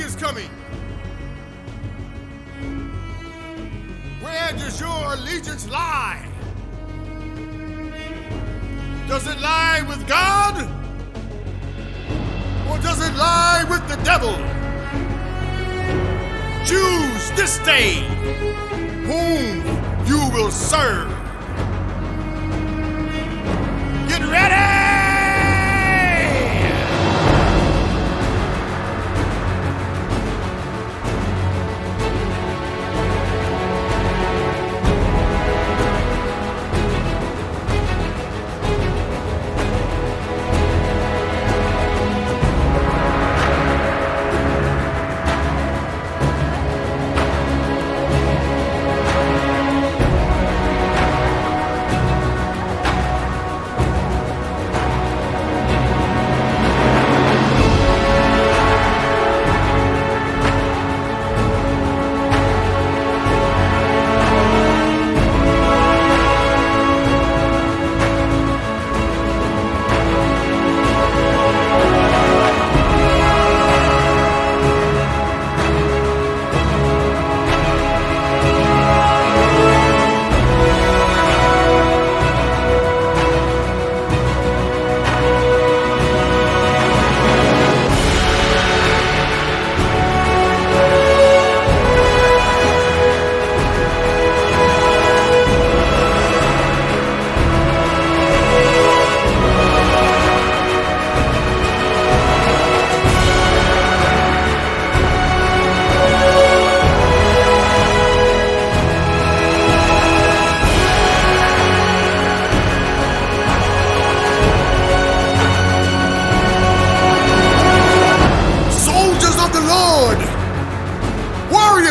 is coming. Where does your allegiance lie? Does it lie with God? Or does it lie with the devil? Choose this day whom you will serve. Get ready!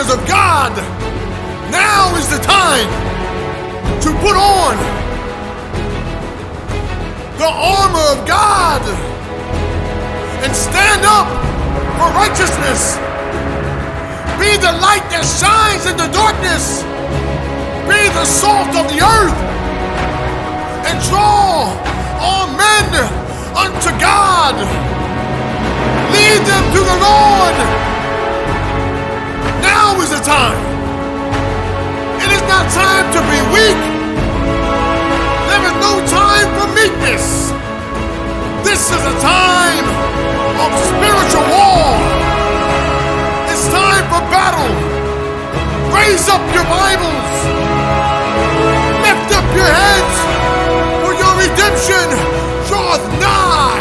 Of God, now is the time to put on the armor of God and stand up for righteousness. Be the light that shines in the darkness. Be the salt of the earth and draw all men unto God. Lead them to the Lord. Now is the time. It is not time to be weak. There is no time for meekness. This is a time of spiritual war. It's time for battle. Raise up your Bibles. Lift up your heads, for your redemption draweth nigh.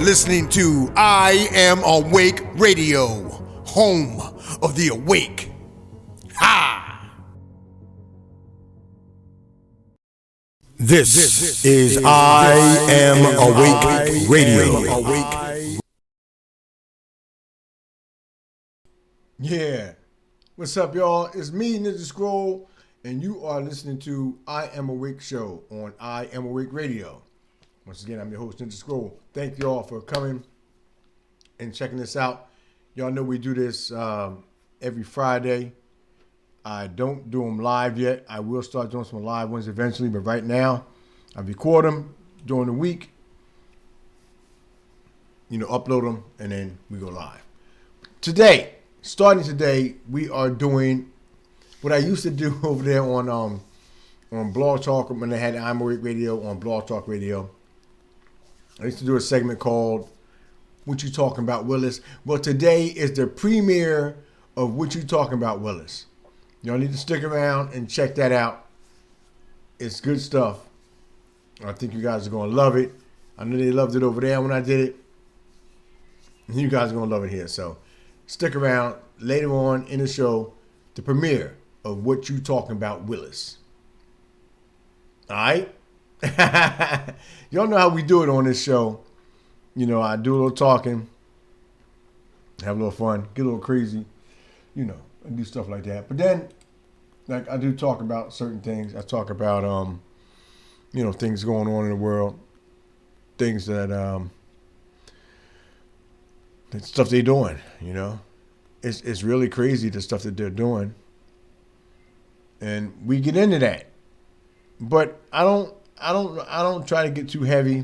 Listening to I Am Awake Radio, home of the awake. Ha! This is I Am Awake Radio. Yeah. What's up, y'all? It's me, Ninja Scroll, and you are listening to I Am Awake Show on I Am Awake Radio. Once again, I'm your host, Ninja Scroll. Thank you all for coming and checking this out. Y'all know we do this every Friday. I don't do them live yet. I will start doing some live ones eventually, but right now, I record them during the week, upload them, and then we go live. Today, starting today, we are doing what I used to do over there on Blog Talk when they had I'm Awake Radio on Blog Talk Radio. I used to do a segment called What You Talking About, Willis? Well, today is the premiere of What You Talking About, Willis. Y'all need to stick around and check that out. It's good stuff. I think you guys are going to love it. I know they loved it over there when I did it. You guys are going to love it here. So stick around later on in the show, the premiere of What You Talking About, Willis. All right? Y'all know how we do it on this show. You know, I do a little talking, have a little fun, get a little crazy, you know, and do stuff like that. But then, like, I do talk about certain things. I talk about, you know, things going on in the world, things that, the stuff they're doing, you know. It's really crazy, the stuff that they're doing. And we get into that. But I don't try to get too heavy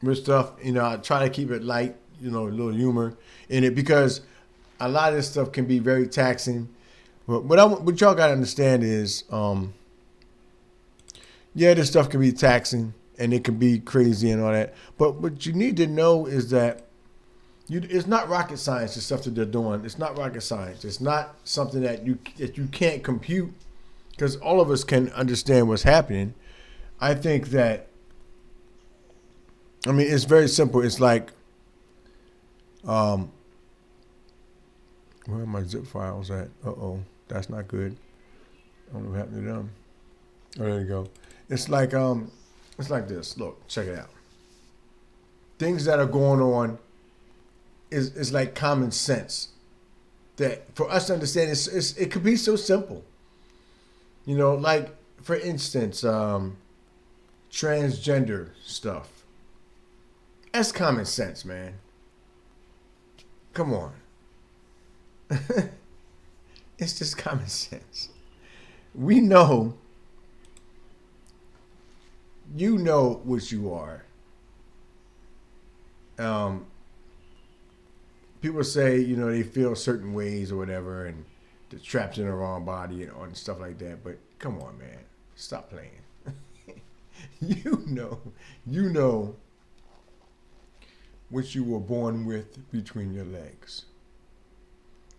with stuff. You know, I try to keep it light, you know, a little humor in it, because a lot of this stuff can be very taxing. But what y'all gotta understand is, yeah, this stuff can be taxing and it can be crazy and all that. But what you need to know is that it's not rocket science, the stuff that they're doing. It's not rocket science. It's not something that you can't compute, because all of us can understand what's happening. I think that, I mean, it's very simple. It's like, where are my zip files at? Uh-oh, that's not good. I don't know what happened to them. Oh, there you go. It's like this. Look, check it out. Things that are going on is like common sense. That for us to understand, it could be so simple. You know, like, for instance, transgender stuff. That's common sense, man. Come on. It's just common sense. We know, you know what you are. People say, you know, they feel certain ways or whatever, and they're trapped in the wrong body and stuff like that. But come on, man, stop playing. You know what you were born with between your legs.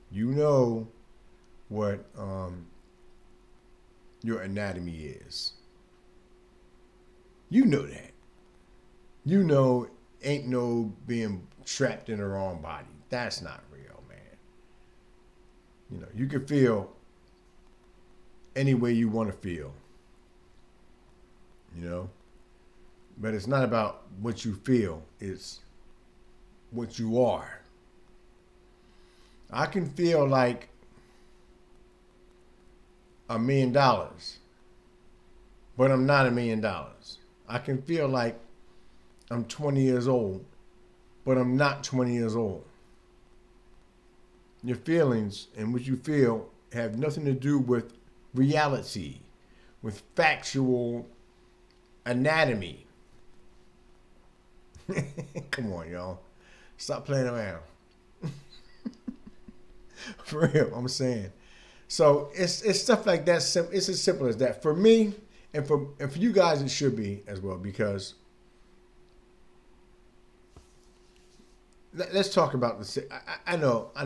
You know what your anatomy is. You know that. You know ain't no being trapped in the wrong body. That's not real, man. You know, you can feel any way you want to feel. You know? But it's not about what you feel. It's what you are. I can feel like $1 million, but I'm not $1 million. I can feel like I'm 20 years old, but I'm not 20 years old. Your feelings and what you feel have nothing to do with reality, with factual anatomy. Come on, y'all. Stop playing around. For real, I'm saying. So it's stuff like that. It's as simple as that. For me, and for you guys, it should be as well, because let's talk about the. I know. I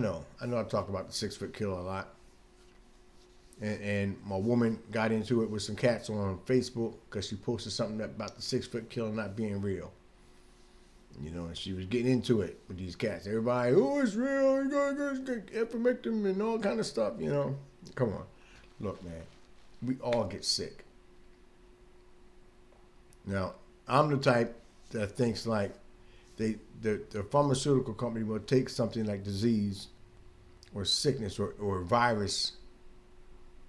talk about the 6 foot killer a lot, and my woman got into it with some cats on Facebook because she posted something about the 6 foot killer not being real. You know, and she was getting into it with these cats. Everybody, oh, it's real, you gotta get ivermectin and all kind of stuff, you know. Come on. Look, man, we all get sick. Now, I'm the type that thinks like the pharmaceutical company will take something like disease or sickness or virus,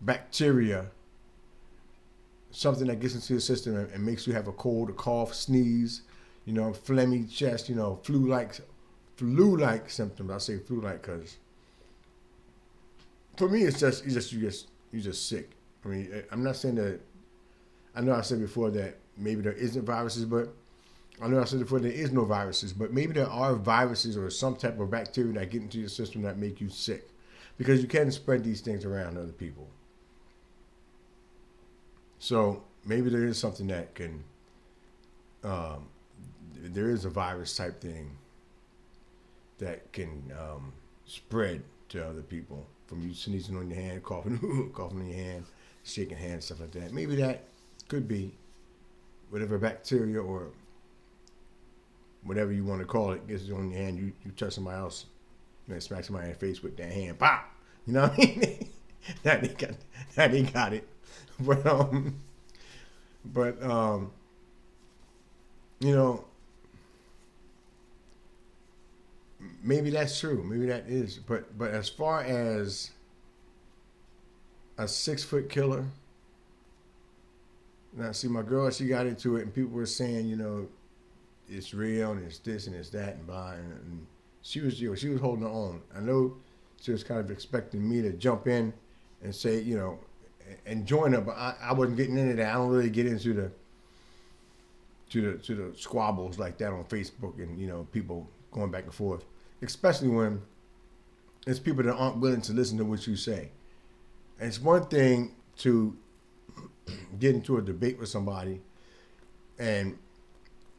bacteria, something that gets into your system and makes you have a cold, a cough, sneeze, you know, phlegmy chest, you know, flu-like symptoms. I say flu-like because for me, it's just you're just sick. I mean, I'm not saying that. I know I said before that maybe there isn't viruses, but I know I said before there is no viruses, but maybe there are viruses or some type of bacteria that get into your system that make you sick, because you can spread these things around to other people. So maybe there is something that can there is a virus type thing that can spread to other people from you sneezing on your hand, coughing, coughing on your hand, shaking hands, stuff like that. Maybe that could be whatever bacteria or whatever you want to call it gets on your hand. You touch somebody else, smack somebody in the face with that hand, pop. You know what I mean? Now they got it. But maybe that's true. Maybe that is. But as far as a 6-foot killer, now see my girl, she got into it, and people were saying, it's real and it's this and it's that and blah, and she was holding her own. I know she was kind of expecting me to jump in and say, and join her, but I wasn't getting into that. I don't really get into the squabbles like that on Facebook and people going back and forth, especially when it's people that aren't willing to listen to what you say. And it's one thing to get into a debate with somebody and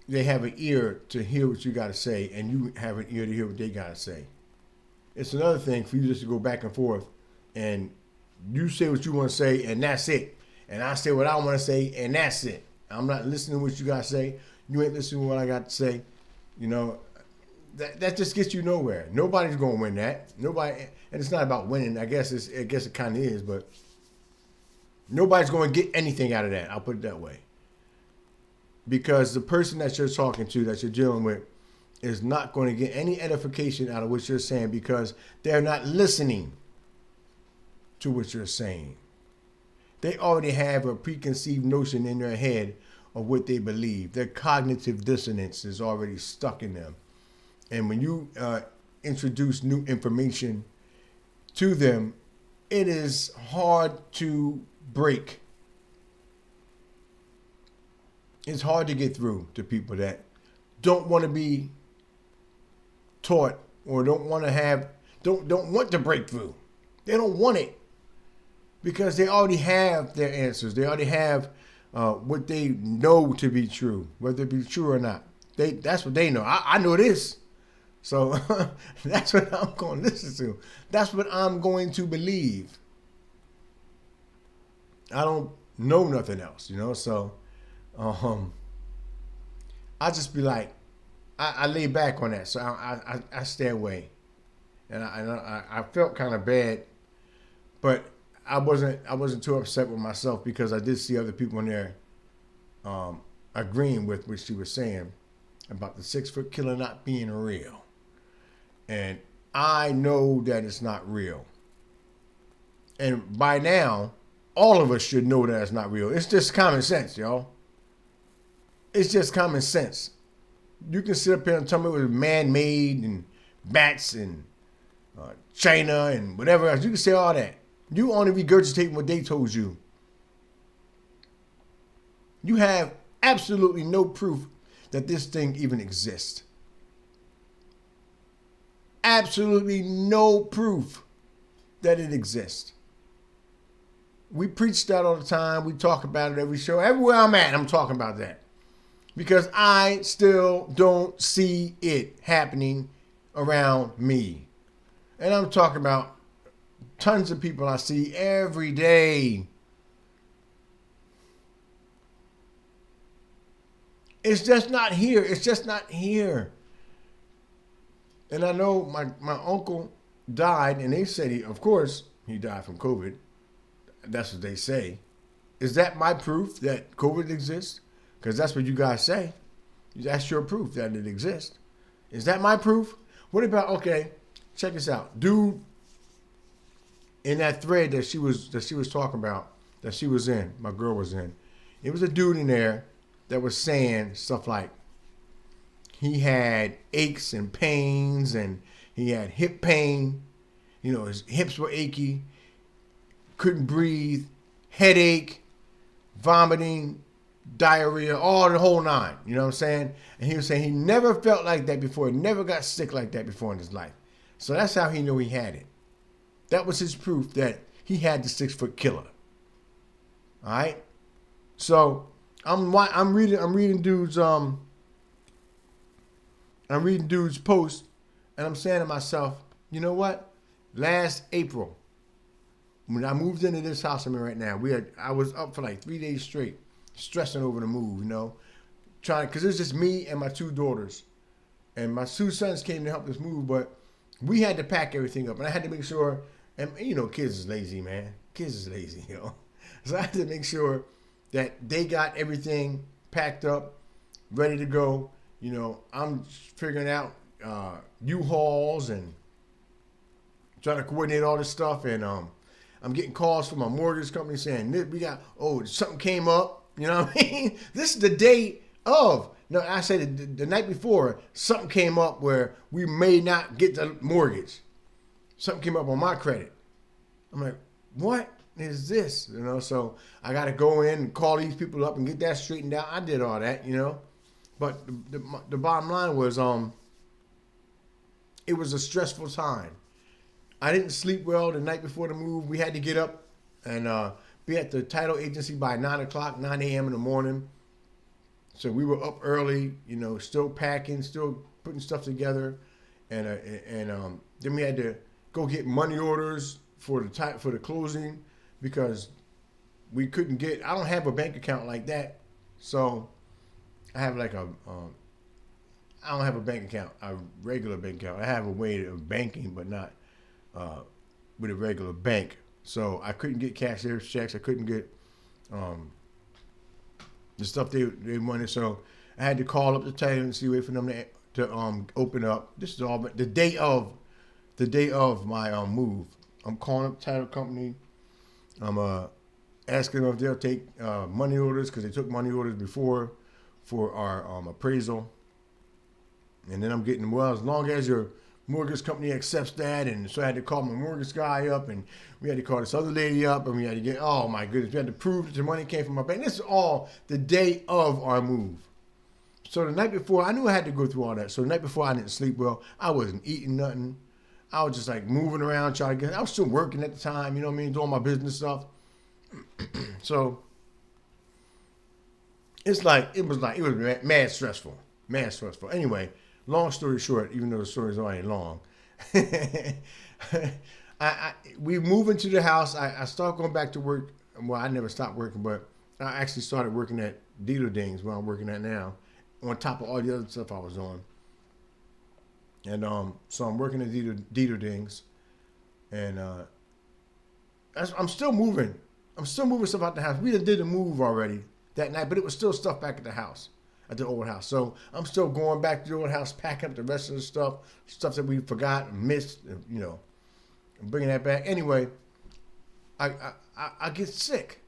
they have an ear to hear what you got to say, and you have an ear to hear what they got to say. It's another thing for you just to go back and forth, and you say what you want to say, and that's it. And I say what I want to say, and that's it. I'm not listening to what you got to say. You ain't listening to what I got to say. That just gets you nowhere. Nobody's going to win that. Nobody, and it's not about winning. I guess it kind of is, but nobody's going to get anything out of that. I'll put it that way. Because the person that you're talking to, that you're dealing with, is not going to get any edification out of what you're saying because they're not listening to what you're saying. They already have a preconceived notion in their head of what they believe. Their cognitive dissonance is already stuck in them. And when you introduce new information to them, it is hard to break. It's hard to get through to people that don't want to be taught or don't want to break through. They don't want it because they already have their answers. They already have what they know to be true, whether it be true or not. That's what they know. I know this. So that's what I'm going to listen to. That's what I'm going to believe. I don't know nothing else, so I just be like, I lay back on that, so I stay away, and I felt kind of bad, but I wasn't too upset with myself because I did see other people in there agreeing with what she was saying about the 6-foot killer not being real, and I know that it's not real, and by now all of us should know that it's not real. It's just common sense, y'all. It's just common sense. You can sit up here and tell me it was man-made and bats and China and whatever else. You can say all that. You only regurgitating what they told you. You have absolutely no proof that this thing even exists. Absolutely no proof that it exists. We preach that all the time. We talk about it every show. Everywhere I'm at, I'm talking about that. Because I still don't see it happening around me. And I'm talking about tons of people I see every day. It's just not here. It's just not here. And I know my uncle died, and they said of course, he died from COVID. That's what they say. Is that my proof that COVID exists? Because that's what you guys say. That's your proof that it exists. Is that my proof? What about, okay, check this out. Dude, in that thread that she was talking about, that she was in, my girl was in, it was a dude in there that was saying stuff like he had aches and pains and he had hip pain. His hips were achy, couldn't breathe, headache, vomiting, diarrhea, all the whole nine. You know what I'm saying? And he was saying he never felt like that before. He never got sick like that before in his life. So that's how he knew he had it. That was his proof that he had the 6-foot killer. All right. So I'm reading dude's I'm reading dude's post, and I'm saying to myself, you know what? Last April, when I moved into this house I'm in right now, I was up for like 3 days straight, stressing over the move, trying, because it was just me and my two daughters. And my two sons came to help us move, but we had to pack everything up. And I had to make sure, and kids is lazy, man. Kids is lazy, So I had to make sure that they got everything packed up, ready to go. I'm figuring out U-Hauls and trying to coordinate all this stuff. And I'm getting calls from my mortgage company saying, something came up. You know what I mean? This is the day of. No, I said the night before, something came up where we may not get the mortgage. Something came up on my credit. I'm like, what is this? So I got to go in and call these people up and get that straightened out. I did all that, But the bottom line was, it was a stressful time. I didn't sleep well the night before the move. We had to get up and be at the title agency by 9 a.m. in the morning. So we were up early, still packing, still putting stuff together, and then we had to go get money orders for the closing because we couldn't get. I don't have a bank account like that, so I have I don't have a bank account, a regular bank account. I have a way of banking, but not with a regular bank. So I couldn't get cashier's checks. I couldn't get the stuff they wanted. So I had to call up the title and wait for them to open up. This is all the day of my move. I'm calling up the title company. I'm asking them if they'll take money orders because they took money orders before for our appraisal. And then I'm getting, as long as your mortgage company accepts that. And so I had to call my mortgage guy up, and we had to call this other lady up, and we had to get, oh my goodness, we had to prove that the money came from my bank. This is all the day of our move. So the night before, I knew I had to go through all that. So the night before, I didn't sleep well. I wasn't eating nothing. I was just like moving around, trying to I was still working at the time, doing my business stuff. So it was mad stressful. Anyway, long story short, even though the story is already long, we moved into the house. I started going back to work. Well, I never stopped working, but I actually started working at Dealer Dings, where I'm working at now, on top of all the other stuff I was doing. And so I'm working at Dealer Dings, and I'm still moving. I'm still moving stuff out the house. We did the move already that night, but it was still stuff back at the house, at the old house. So I'm still going back to the old house, packing up the rest of the stuff that we forgot and missed, and bringing that back. Anyway, I get sick.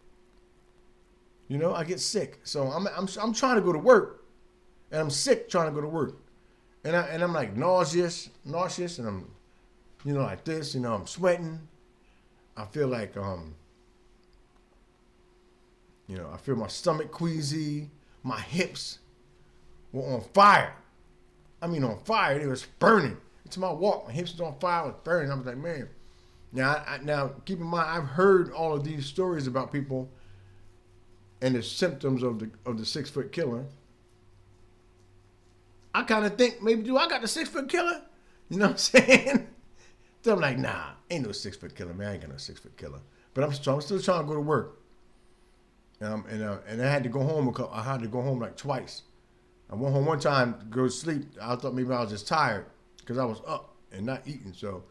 I get sick. So I'm trying to go to work, and I'm sick trying to go to work, and I'm like nauseous, and I'm, like this. I'm sweating. I feel like I feel my stomach queasy. My hips were on fire. I mean, on fire. It was burning. It's my walk. My hips was on fire. It was burning. I was like, man. Now, keep in mind, I've heard all of these stories about people and the symptoms of the 6 foot killer. I kind of think, maybe, do I got the 6 foot killer? You know what I'm saying? So I'm like, nah, ain't no 6 foot killer, man. I ain't got no 6 foot killer. But I'm still trying to go to work. And I had to go home. I had to go home like twice. I went home one time to go to sleep. I thought maybe I was just tired because I was up and not eating. So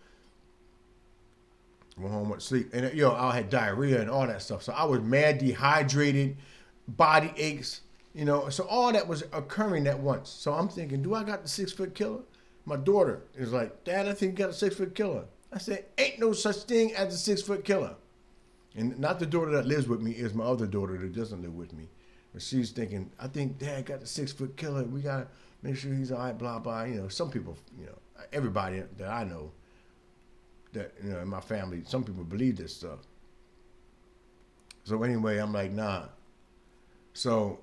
I went home, went to sleep. And I had diarrhea and all that stuff. So I was mad, dehydrated, body aches, So all that was occurring at once. So I'm thinking, do I got the 6 foot killer? My daughter is like, Dad, I think you got a 6 foot killer. I said, ain't no such thing as a 6 foot killer. And not the daughter that lives with me, is my other daughter that doesn't live with me. But she's thinking, I think Dad got the 6 foot killer. We got to make sure he's all right, blah, blah. Some people, everybody that I know that, in my family, some people believe this stuff. So anyway, I'm like, nah. So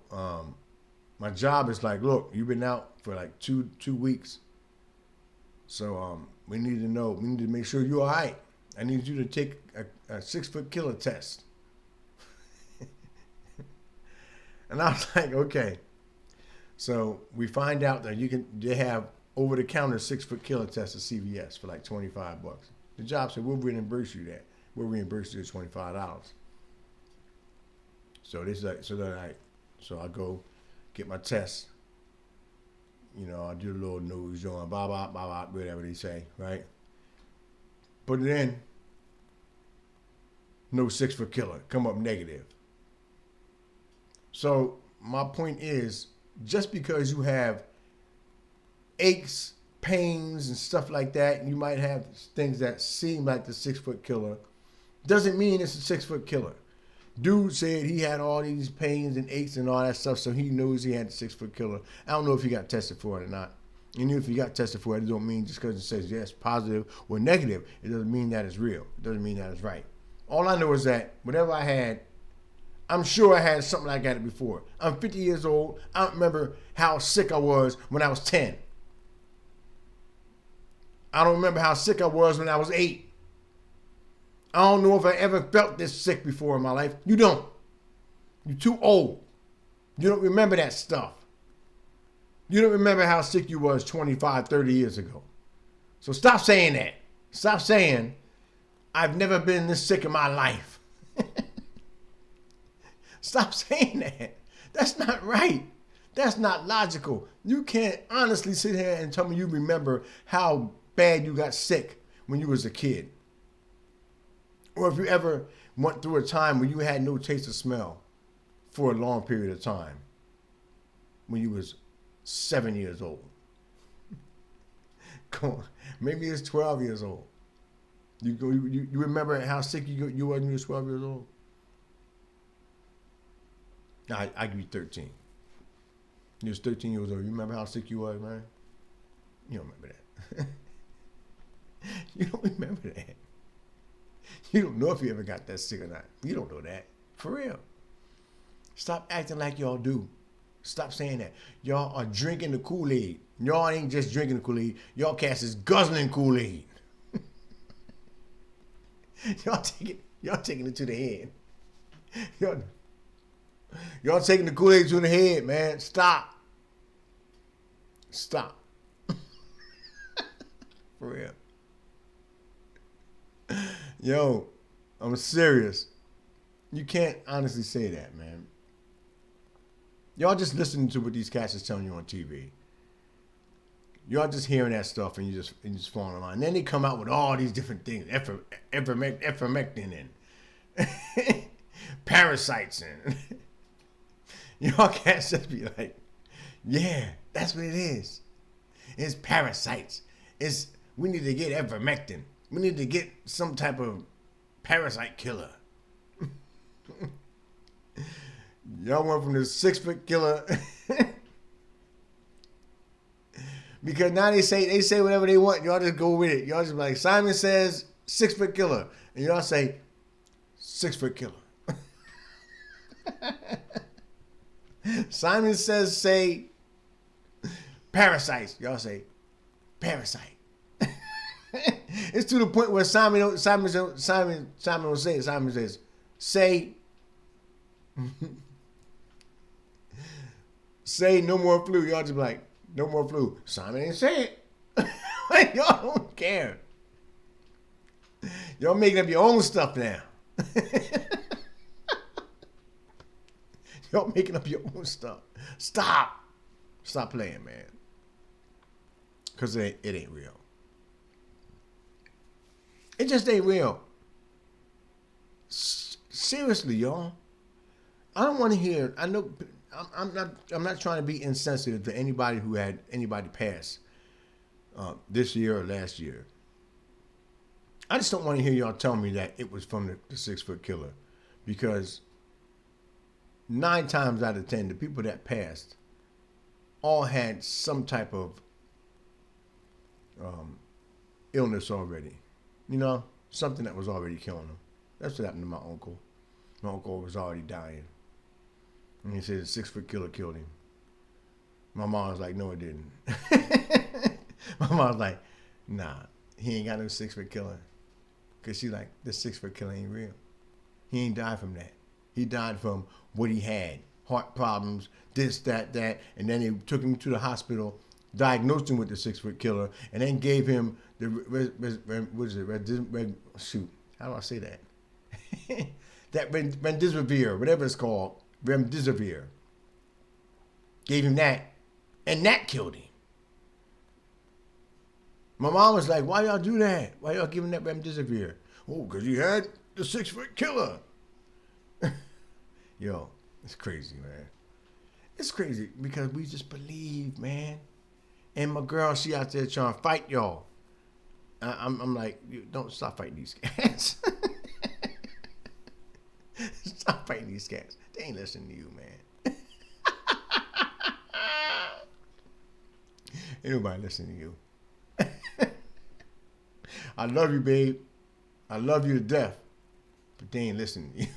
my job is like, look, you've been out for like two weeks. So we need to make sure you're all right. I need you to take a 6 foot killer test. And I was like, okay. So we find out that they have over-the-counter 6-foot killer test at CVS for like $25. The job said, we'll reimburse you that. We'll reimburse you $25. So this like, so I go get my test. You know, I do a little nose joint, blah, blah, blah, blah, whatever they say, right? Put it in. No 6-foot killer. Come up negative. So my point is, just because you have aches, pains, and stuff like that, and you might have things that seem like the 6-foot killer, doesn't mean it's a 6-foot killer. Dude said he had all these pains and aches and all that stuff, so he knows he had the 6-foot killer. I don't know if he got tested for it or not. And if he got tested for it, it don't mean just because it says yes, positive or negative, it doesn't mean that it's real. It doesn't mean that it's right. All I know is that whatever I had, I'm sure I had something like that before. I'm 50 years old. I don't remember how sick I was when I was 10. I don't remember how sick I was when I was 8. I don't know if I ever felt this sick before in my life. You don't. You're too old. You don't remember that stuff. You don't remember how sick you was 25, 30 years ago. So stop saying that. Stop saying, I've never been this sick in my life. Stop saying that. That's not right. That's not logical. You can't honestly sit here and tell me you remember how bad you got sick when you was a kid. Or if you ever went through a time when you had no taste or smell for a long period of time. When you was 7 years old. Come on. Maybe it's 12 years old. You remember how sick you were when you were 12 years old? I give you 13. You was 13 years old. You remember how sick you was, man? You don't remember that. You don't remember that. You don't know if you ever got that sick or not. You don't know that. For real. Stop acting like y'all do. Stop saying that. Y'all are drinking the Kool-Aid. Y'all ain't just drinking the Kool-Aid. Y'all cats is guzzling Kool-Aid. Y'all taking it to the head. Y'all taking the Kool-Aid to the head, man. Stop. Stop. For real. Yo, I'm serious. You can't honestly say that, man. Y'all just listening to what these cats is telling you on TV. Y'all just hearing that stuff and you just falling in line. And then they come out with all these different things, ivermectin and parasites and y'all cats just be like, yeah, that's what it is. It's parasites. We need to get ivermectin. We need to get some type of parasite killer. Y'all went from the 6-foot killer because now they say whatever they want. Y'all just go with it. Y'all just be like, Simon says 6-foot killer, and y'all say 6-foot killer. Simon says say parasites. Y'all say parasite. It's to the point where Simon don't say it. Simon says say say no more flu. Y'all just be like, no more flu. Simon ain't say it. Y'all don't care. Y'all making up your own stuff now. Y'all making up your own stuff. Stop playing, man. Because it ain't real. It just ain't real. Seriously, y'all. I don't want to hear. I know. I'm not trying to be insensitive to anybody who had anybody pass this year or last year. I just don't want to hear y'all tell me that it was from the 6-foot killer, because 9 times out of 10, the people that passed all had some type of illness already. You know, something that was already killing them. That's what happened to my uncle. My uncle was already dying. And he said the 6-foot killer killed him. My mom was like, no, it didn't. My mom was like, nah, he ain't got no 6-foot killer. Because she's like, the 6-foot killer ain't real. He ain't died from that. He died from what he had. Heart problems, this, that, and then they took him to the hospital diagnosed him with the 6 foot killer, and then gave him the how do I say that? That remdesivir, whatever it's called, remdesivir. Gave him that, and that killed him. My mom was like, "Why y'all do that? Why y'all give him that remdesivir?" Oh, because he had the 6 foot killer. Yo, it's crazy, man. It's crazy because we just believe, man. And my girl, she out there trying to fight y'all. I'm like, don't stop fighting these cats. Stop fighting these cats. They ain't listening to you, man. Ain't nobody listening to you. I love you, babe. I love you to death. But they ain't listening to you.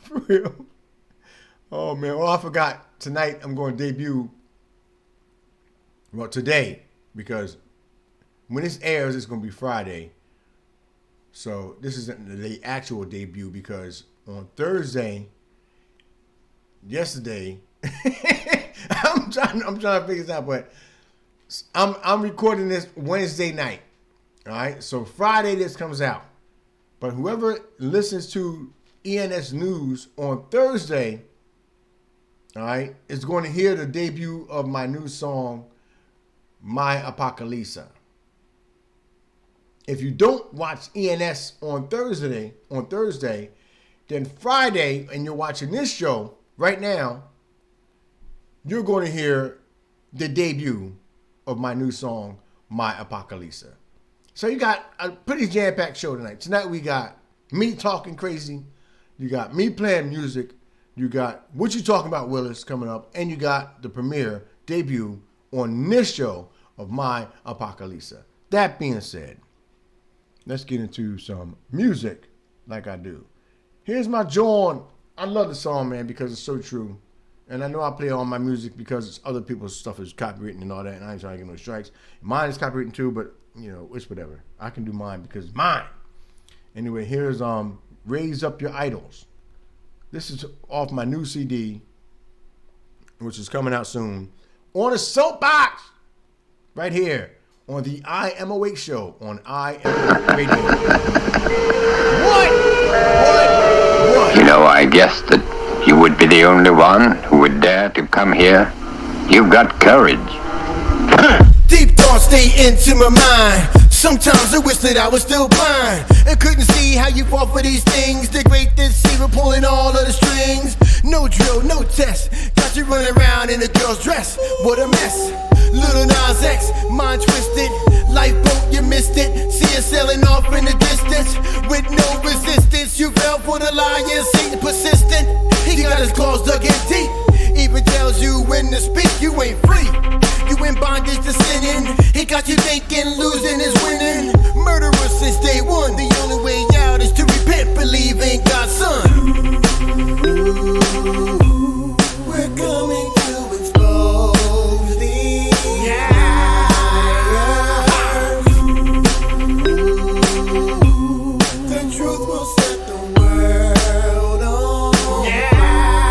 For real. Oh, man. Well, I forgot. Tonight, I'm going to debut. Well, today. Because when this airs, it's going to be Friday. So, this isn't the actual debut. Because on Thursday, yesterday, I'm trying to figure this out. But I'm recording this Wednesday night. All right? So, Friday, this comes out. But whoever listens to ENS News on Thursday, all right, is going to hear the debut of my new song, My Apocalypse. If you don't watch ENS on Thursday, then Friday, and you're watching this show right now, you're going to hear the debut of my new song, My Apocalypse. So you got a pretty jam-packed show tonight. Tonight we got me talking crazy. You got me playing music. You got What You Talking About, Willis, coming up. And you got the premiere debut on this show of My Apocalypse. That being said, let's get into some music like I do. Here's my John. I love the song, man, because it's so true. And I know I play all my music because it's other people's stuff is copywritten and all that, and I ain't trying to get no strikes. Mine is copywritten too, but, you know, it's whatever. I can do mine because it's mine. Anyway, here's Raise Up Your Idols. This is off my new CD, which is coming out soon, on a soapbox, right here, on the I Am Awake show, on I Am Awake Radio. What? You know, I guessed that you would be the only one who would dare to come here. You've got courage. Deep thoughts stay into my mind. Sometimes I wish that I was still blind and couldn't see how you fall for these things. The great deceiver pulling all of the strings. No drill, no test. Got you running around in a girl's dress. What a mess. Little Nas X, mind twisted. Lifeboat, you missed it. See you sailing off in the distance with no resistance. You fell for the lion, Satan persistent. He got his claws dug in deep. Even tells you when to speak, you ain't free. You in bondage to sinning. He got you thinking losing is winning. Murderers since day one. The only way out is to repent, believe in God's son. We're coming to expose these liars. The truth will set the world on fire.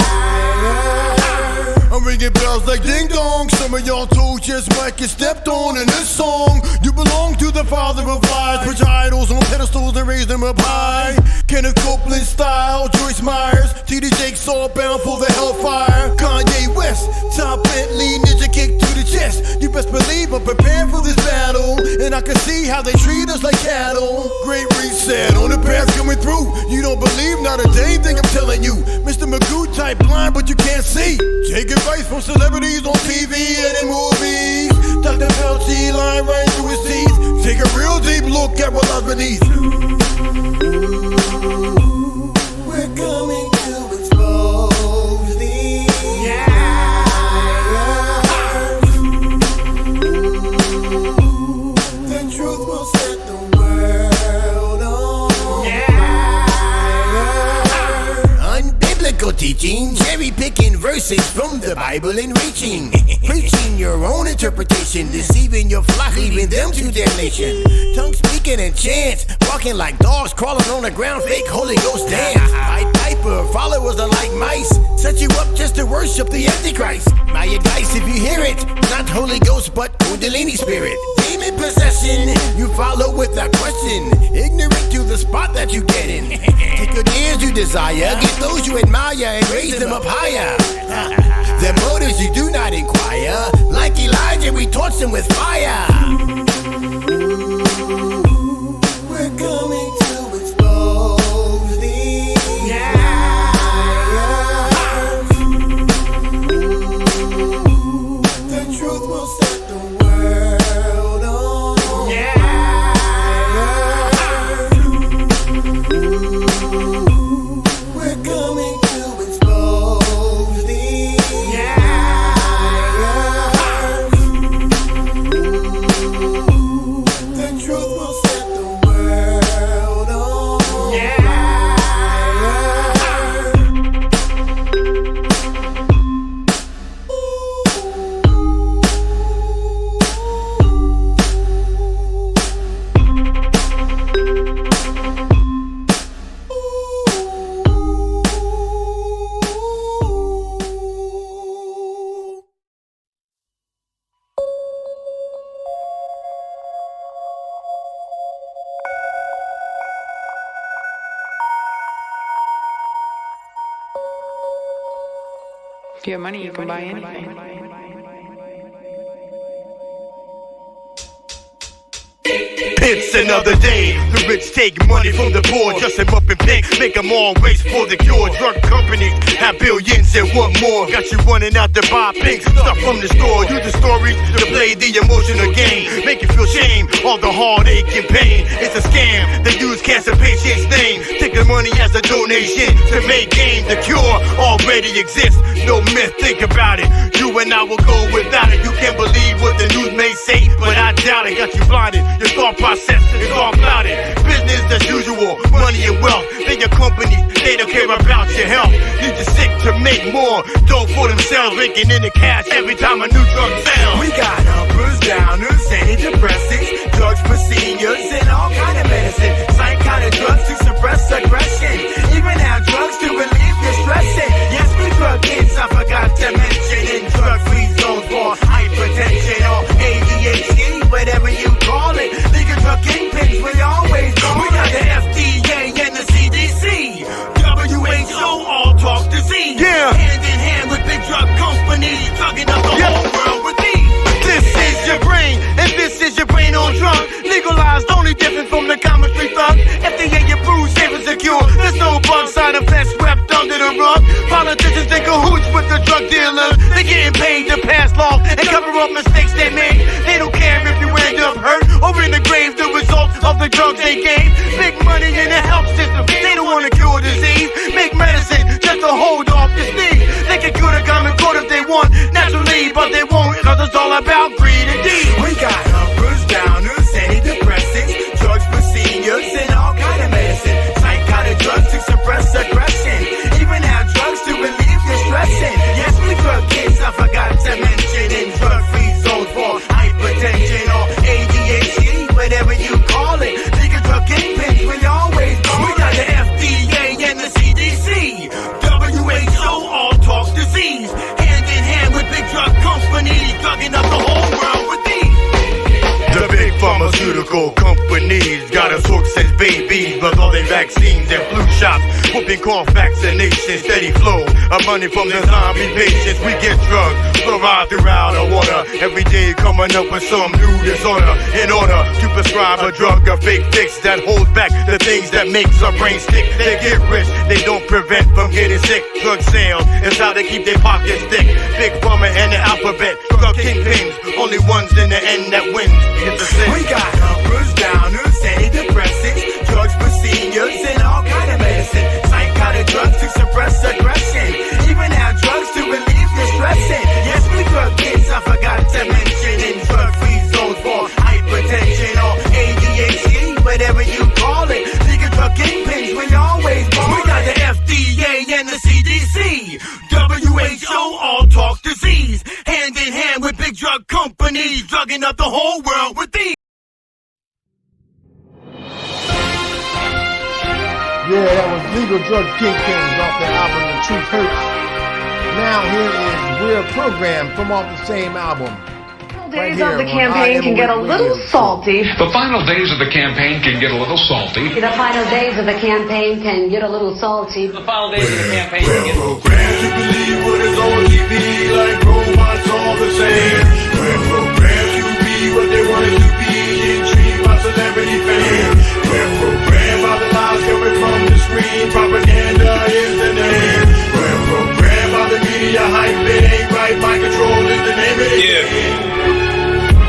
I'm ringing bells like ding dong. Some of y'all told just might get stepped on in this song. You belong to the father of lies. Put your idols on pedestals and raise them up high. Kenneth Copeland style, Joyce Myers, T.D. Jakes all bound for the hellfire. Kanye West, Tom Bentley, ninja kick to the chest. You best believe I'm prepared for this battle, and I can see how they treat us like cattle. Great reset on the path coming through. You don't believe not a dang thing I'm telling you. Mr. Magoo type blind but you can't see. Take advice from celebrities on TV and in movies. Dr. Fauci lying right through his teeth. Take a real deep look at what lies beneath. We're coming to expose these liars. The truth will set the world on fire. Unbiblical teaching, cherry picking verses from the Bible and reaching. Preaching your own interpretation, deceiving your flock, leaving them to damnation. Tongue speaking and chants, walking like dogs, crawling on the ground, fake Holy Ghost dance. Pied piper but followers are like mice. Set you up just to worship the Antichrist. My advice, if you hear it, not Holy Ghost, but Kundalini spirit. Demon possession, you follow without question. Ignorant to the spot that you get in. Take your ears you desire, get those you admire, and raise them up higher. Their motives you do not inquire. Like Elijah, we torch them with fire. We're coming to expose these liars. The truth will set the world on fire. We're coming to expose these liars. The truth will set the world on fire. If you have money, you can buy anything. It's another day. The rich take money from the poor, dress them up in pink, make them all race for the cure. Drug companies have billions and want more. Got you running out to buy pink stuff from the store. Use the stories to play the emotional game, make you feel shame, all the heartache and pain. It's a scam. They use cancer patients' name, take the money as a donation to make game. The cure already exists, no myth. Think about it. You and I will go without it. You can't believe what the news may say, but I doubt it. Got you blinded. Your thought process is all clouded. Business as usual, money and wealth. They your companies, they don't care about your health. Need you sick to make more dough for themselves, raking in the cash every time a new drug sells. We got uppers, downers, antidepressants, drugs for seniors, and all kind of medicine. Psychotic drugs to suppress aggression. Even now drugs to relieve distressing. Yes, we drug kids, I forgot to mention. In drug-free zones for hypertension or ADHD, whatever you call it. Legal drug kingpins, we always call it. We got the FDA and the CDC. WHO, all talk disease. Yeah. Hand in hand with big drug companies, tugging up the whole world with these. This is your brain, and this is your brain on drug. Legalized, only different from the common street thug. FDA approved, safe and secure. There's no bug side effects swept under the rug. Politicians in cahoots with the drug dealers. They getting paid to pass laws and cover up mistakes they made. They don't care if you end up hurt or in the grave. The results of the drugs they gave. Big money in the health system. They don't want to cure disease. Make medicine just to hold off the sneeze. They can cure the common cold if they want naturally, but they won't, cause it's all about greed and deed. We got uppers, downers, antidepressants, drugs for seniors, and all kind of medicine. Psychotic drugs to suppress aggression. Even now drugs to relieve distressing. Yes, we drug kids, I forgot to mention. In drug-free zones for hypertension or ADHD, whatever you call it. Legal drug kingpins, we always call it. We got the FDA and the CDC. WHO, all talk disease. Hand in hand with big drug companies, drugging up the whole world with these. The big pharmaceutical companies got us hooked since babies, with all their vaccines and flu shots, whooping cough vaccinations, steady flow of money from the zombie patients. We get drugs, fluoride throughout our water, every day coming up with some new disorder. In order to prescribe a drug, a fake fix that holds back the things that makes our brain stick. They get rich, they don't prevent from getting sick. Drug sales is how they keep their pockets thick. Big pharma and the alphabet, drug kingpins, only ones in the end that wins. It's the same. We got uppers, downers, antidepressants, drugs for seniors, and all kind of medicine. Psychotic drugs to suppress aggression. Even now drugs to relieve distressing. Yes, we drug kids, I forgot to mention. In drug-free zones for hypertension or ADHD, whatever you call it. Legal drug kingpins, we always call it. We got the FDA and the CDC. WHO, all talk disease. Hand in hand with big drug companies, drugging up the whole world with these. Yeah, that was Legal Drug Kingpins off the album The Truth Hurts. Now here is Real Program from off the same album. Days of the campaign can get a little salty. The final days of the campaign can get a little salty. The final days of the campaign can get a little salty. The final days of the campaign can get a little salty. Programs you believe what is on TV, like robots all the same. Where programs you be what they wanted to be, intrigued by celebrity fame. Where programmed by the lies coming from the screen, propaganda is the name. Where programmed by the media hype, it ain't right, mind control is the name of the game.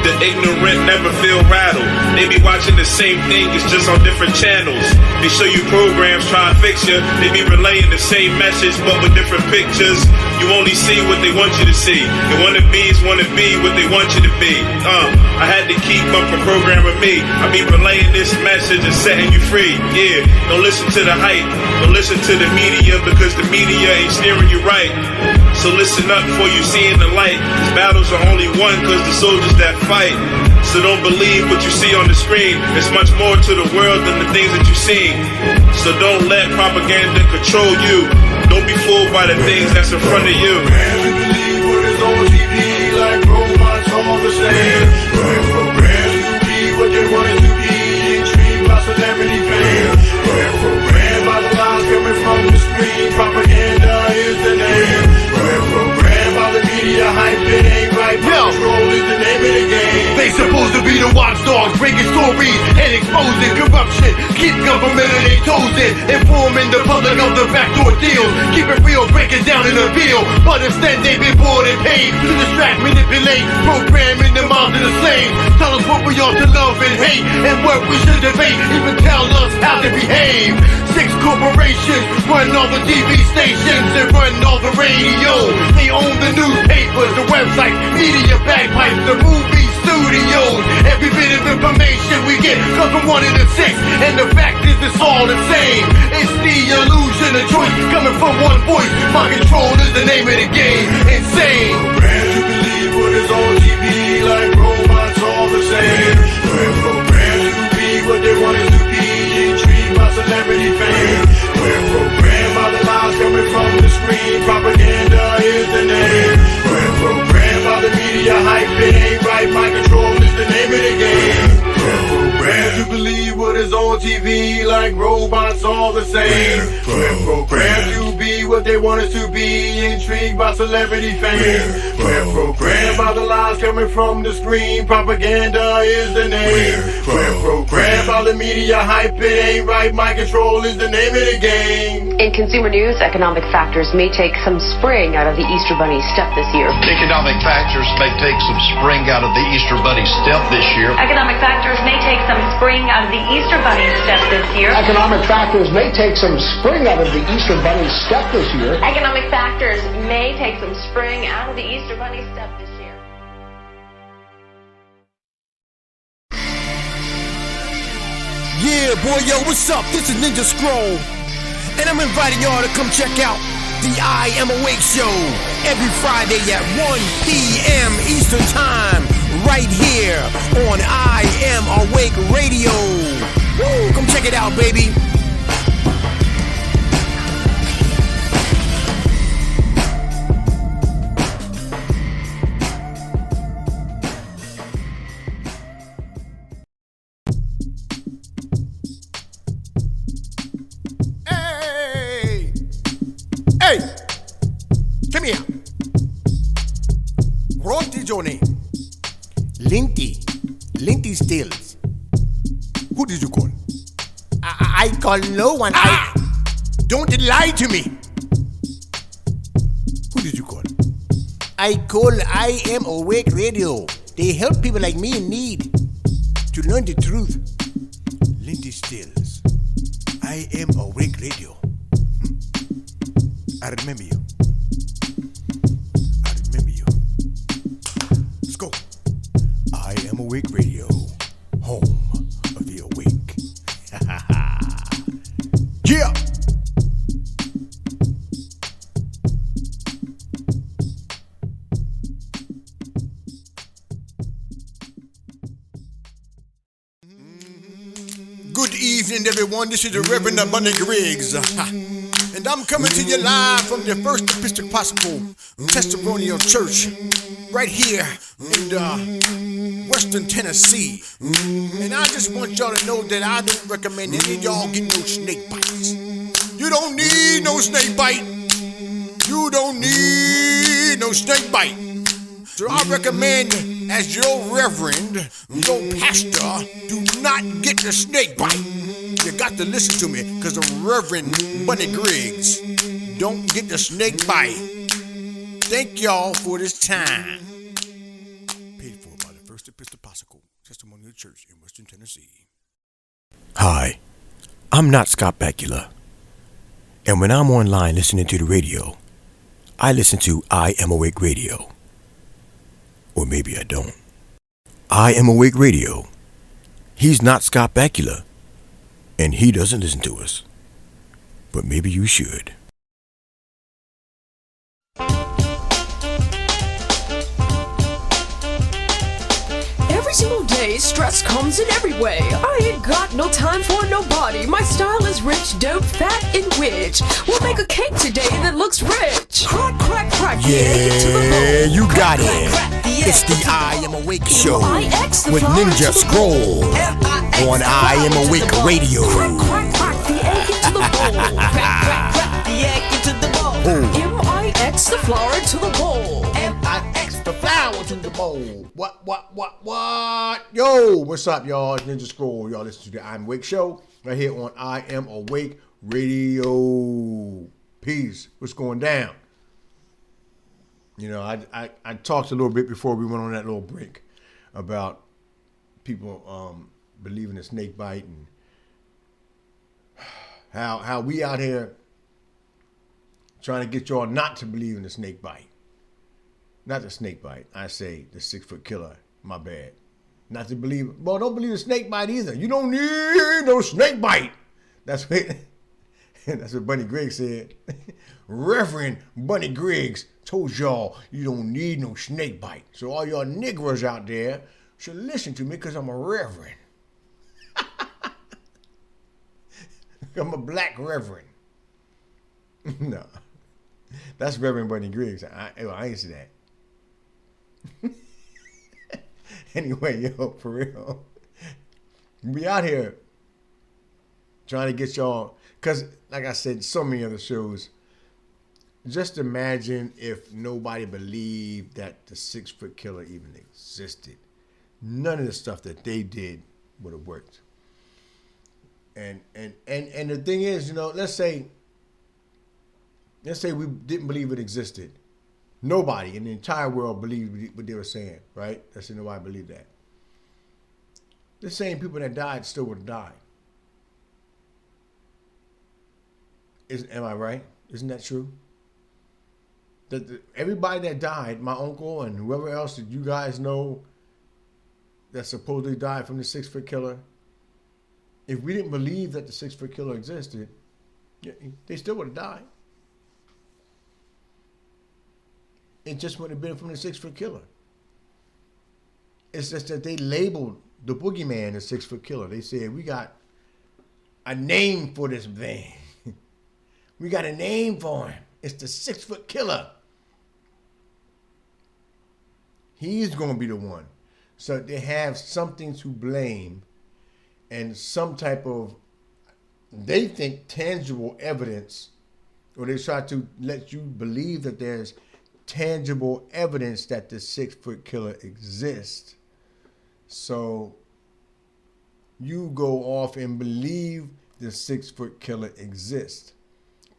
The ignorant never feel rattled. They be watching the same thing, it's just on different channels. They show you programs, try to fix you. They be relaying the same message, but with different pictures. You only see what they want you to see. The wannabes wanna be what they want you to be. I had to keep up a program with me. I be relaying this message and setting you free. Yeah, don't listen to the hype. Don't listen to the media, because the media ain't steering you right. So listen up before you see in the light. These battles are only won because the soldiers that fight. So don't believe what you see on the screen. There's much more to the world than the things that you see. So don't let propaganda control you. Don't be fooled by the things that's in front of you. Programs you believe what is on TV, like robots all the same. Where programs you be what they wanted to be, intrigued by celebrity fame. Where programmed by the lies coming from the screen, propaganda is the name. Where programmed by the media hype, it ain't right, control is the name of the game. They supposed to be the watchdogs, breaking stories and exposing corruption. Keep government on their toes in, informing the public of the backdoor deals. Keep it real, break it down in a bill. But instead they've been bought and paid to distract, manipulate, programming the minds of the slaves. Tell us what we ought to love and hate, and what we should debate, even tell us how to behave. 6 corporations run all the TV stations and run all the radio. They own the newspapers, the websites, media bagpipes, the movie studios. Every bit of information we get comes from 1 of the 6, and the fact is it's all the same. It's the illusion of choice coming from one voice. Mind control is the name of the game. Insane. Programs you believe what is on TV, like robots all the same. Where programs you be what they wanted to be, intrigued by celebrity fame. Where programmed by the lies coming from the screen, propaganda is the name. Where programmed by the media hype, it ain't right, mind control is the name of the game. Where programs you believe what is on TV, like robots all the same. Where programs you be what they wanted to be, intrigued by celebrity fame. Where programmed by the lies coming from the screen, propaganda is the name. Where programmed by the media hype, it ain't right, mind control is the name of the game. In consumer news, economic factors may take some spring out of the Easter Bunny step this year. Economic factors may take some spring out of the Easter Bunny step this year. Economic factors may take some spring out of the Easter Bunny step this year. Economic factors may take some spring out of the Easter Bunny step this year. Economic factors may take some spring out of the Easter Bunny step this year. Yeah, boy, yo, what's up? This is Ninja Scroll, and I'm inviting y'all to come check out the I Am Awake show every Friday at 1 p.m. Eastern Time, right here on I Am Awake Radio. Woo, come check it out, baby. Hey, come here. What is your name? Linty Stills. Who did you call? I call no one. Don't lie to me. Who did you call? I call I Am Awake Radio. They help people like me in need to learn the truth. Linty Stills. I Am Awake Radio. I remember you. Let's go. I Am Awake Radio, home of the awake. Yeah. Good evening, evening, everyone. This is the Reverend Bunny Griggs. And I'm coming to you live from the First Episcopal Testimonial Church right here in Western Tennessee. And I just want y'all to know that I don't recommend any of y'all get no snake bites. You don't need no snake bite. You don't need no snake bite. So I recommend, as your reverend, your pastor, do not get the snake bite. You got to listen to me, because the Reverend Bunny Griggs don't get the snake bite. Thank y'all for this time. Paid for by the First Episcopal Testimonial Church in Western Tennessee. Hi, I'm not Scott Bakula. And when I'm online listening to the radio, I listen to I Am Awake Radio. Or maybe I don't. I Am Awake Radio. He's not Scott Bakula. And he doesn't listen to us. But maybe you should. Every single day, stress comes in every way. I ain't got no time for nobody. My style is rich, dope, fat, and rich. We'll make a cake today that looks rich. Crack, crack, crack, the egg into the bowl. Yeah, you got Crack, it. crack, the egg It's the into I Am Awake show M-I-X, the with flower Ninja to the Scroll bowl. M-I-X, on the I flower Am to the Awake bowl. Radio. Crack, crack, crack, the egg into the bowl. Crack, crack, crack, the egg into the bowl. M-I-X, the flower to the bowl. M-I-X, the flower to the bowl. What? Yo, what's up, y'all? It's Ninja Scroll. Y'all listen to the I'm Awake show right here on I Am Awake Radio. Peace. What's going down? You know, I talked a little bit before we went on that little break about people believing in snake bite and how we out here trying to get y'all not to believe in the snake bite. Not the snake bite. I say the 6-foot killer. My bad. Not to believe. Well, don't believe the snake bite either. You don't need no snake bite. That's what Bunny Griggs said. Reverend Bunny Griggs told y'all you don't need no snake bite. So all y'all niggers out there should listen to me because I'm a reverend. I'm a black reverend. No. That's Reverend Bunny Griggs. I ain't see that. Anyway, yo, for real. We out here trying to get y'all, because like I said, so many other shows, just imagine if nobody believed that the 6-foot killer even existed. None of the stuff that they did would have worked. And the thing is, you know, let's say we didn't believe it existed. Nobody in the entire world believed what they were saying, right? Let's say nobody believed that. The same people that died still would have died. Am I right? Isn't that true? Everybody that died, my uncle and whoever else that you guys know that supposedly died from the 6-foot killer, if we didn't believe that the 6-foot killer existed, they still would have died. It just wouldn't have been from the 6-foot killer. It's just that they labeled the boogeyman the 6-foot killer. They said, we got a name for this thing. We got a name for him. It's the 6-foot killer. He's going to be the one. So they have something to blame and some type of, they think, tangible evidence, or they try to let you believe that there's tangible evidence that the 6-foot killer exists. So you go off and believe the 6-foot killer exists.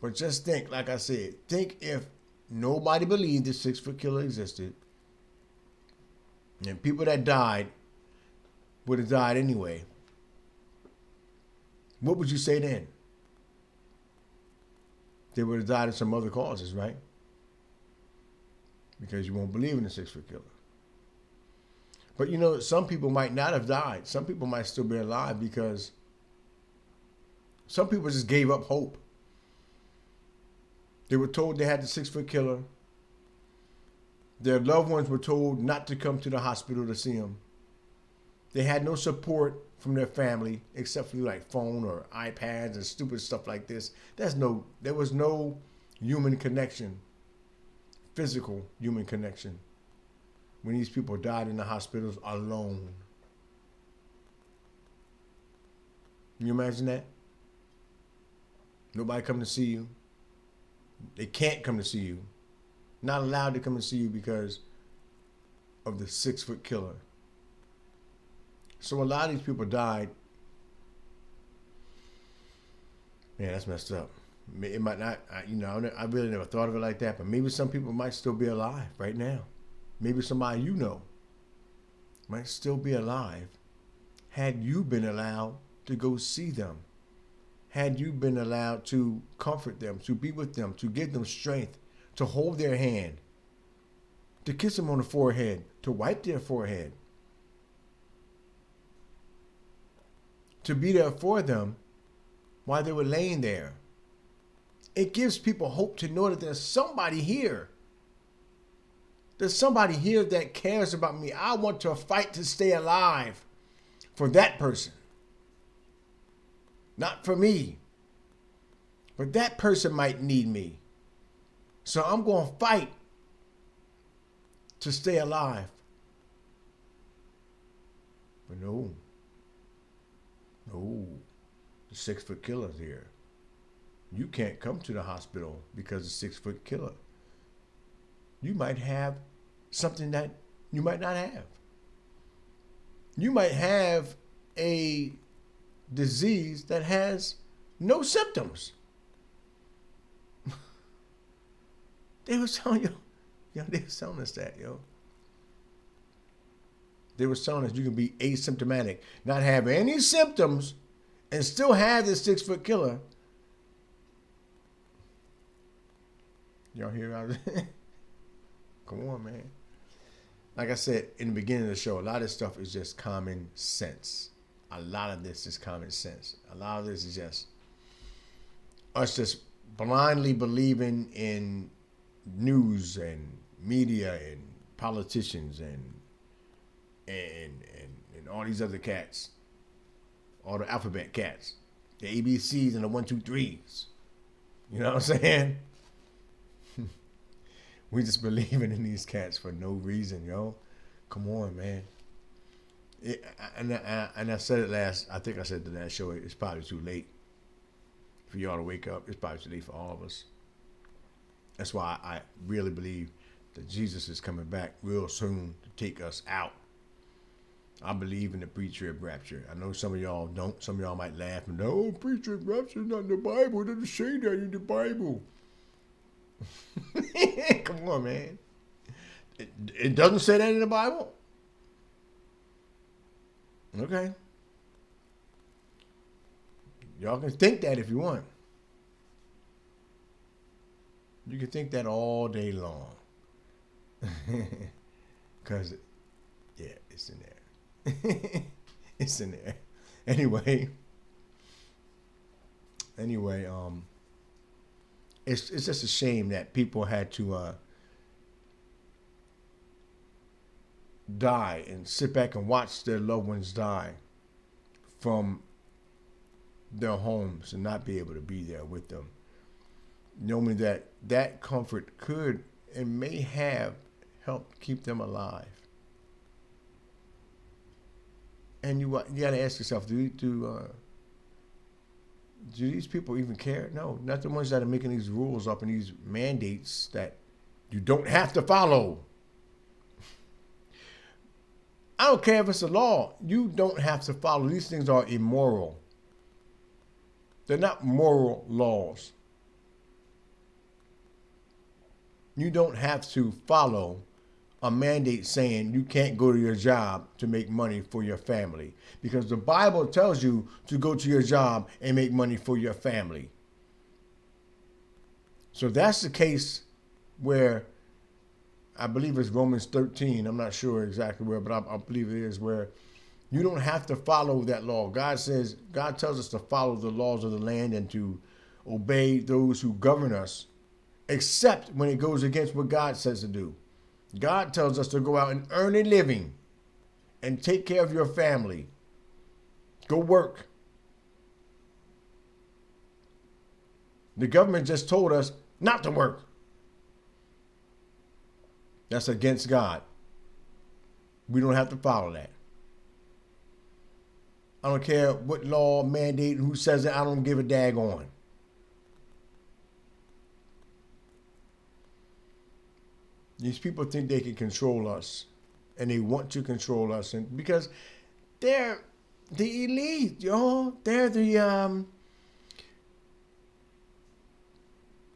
But just think, like I said, think if nobody believed the 6-foot killer existed, and people that died would have died anyway. What would you say then? They would have died of some other causes, right? Because you won't believe in the 6-foot killer. But you know, some people might not have died. Some people might still be alive because some people just gave up hope. They were told they had the 6-foot killer. Their loved ones were told not to come to the hospital to see them. They had no support from their family, except for like phone or iPads and stupid stuff like this. There was no human connection, physical human connection, when these people died in the hospitals alone. Can you imagine that? Nobody come to see you. They can't come to see you. Not allowed to come and see you because of the 6-foot killer. So a lot of these people died. Man, that's messed up. It might not, I really never thought of it like that, but maybe some people might still be alive right now. Maybe somebody you know might still be alive had you been allowed to go see them. Had you been allowed to comfort them, to be with them, to give them strength, to hold their hand, to kiss them on the forehead, to wipe their forehead, to be there for them while they were laying there. It gives people hope to know that there's somebody here. There's somebody here that cares about me. I want to fight to stay alive for that person. Not for me. But that person might need me. So I'm going to fight to stay alive. But no, the 6-foot killer's here. You can't come to the hospital because of 6-foot killer. You might have something that you might not have. You might have a disease that has no symptoms. They were telling they were telling us that, They were telling us you can be asymptomatic, not have any symptoms, and still have this 6-foot killer. Y'all hear about it? Come on, man. Like I said in the beginning of the show, a lot of this stuff is just common sense. A lot of this is common sense. A lot of this is just us just blindly believing in news and media and politicians and all these other cats, all the alphabet cats, the ABCs and the 1, 2, 3s. You know what I'm saying? We just believing in these cats for no reason, yo. Come on, man. And I said it I think I said the last show, it's probably too late for y'all to wake up. It's probably too late for all of us. That's why I really believe that Jesus is coming back real soon to take us out. I believe in the pre-trib rapture. I know some of y'all don't. Some of y'all might laugh and no, pre-trib rapture is not in the Bible. It doesn't say that in the Bible. Come on, man. It doesn't say that in the Bible? Okay. Y'all can think that if you want. You can think that all day long. Because, yeah, it's in there. It's in there. Anyway, it's just a shame that people had to die and sit back and watch their loved ones die from their homes and not be able to be there with them, knowing that comfort could and may have helped keep them alive. And you got to ask yourself, do these people even care? No, not the ones that are making these rules up and these mandates that you don't have to follow. I don't care if it's a law. You don't have to follow. These things are immoral. They're not moral laws. You don't have to follow a mandate saying you can't go to your job to make money for your family, because the Bible tells you to go to your job and make money for your family. So that's the case where I believe it's Romans 13. I'm not sure exactly where, but I believe it is, where you don't have to follow that law. God tells us to follow the laws of the land and to obey those who govern us, except when it goes against what God says to do. God tells us to go out and earn a living and take care of your family. Go work. The government just told us not to work. That's against God. We don't have to follow that. I don't care what law mandate, who says it, I don't give a daggone. These people think they can control us, and they want to control us, and because they're the elite, y'all. They're the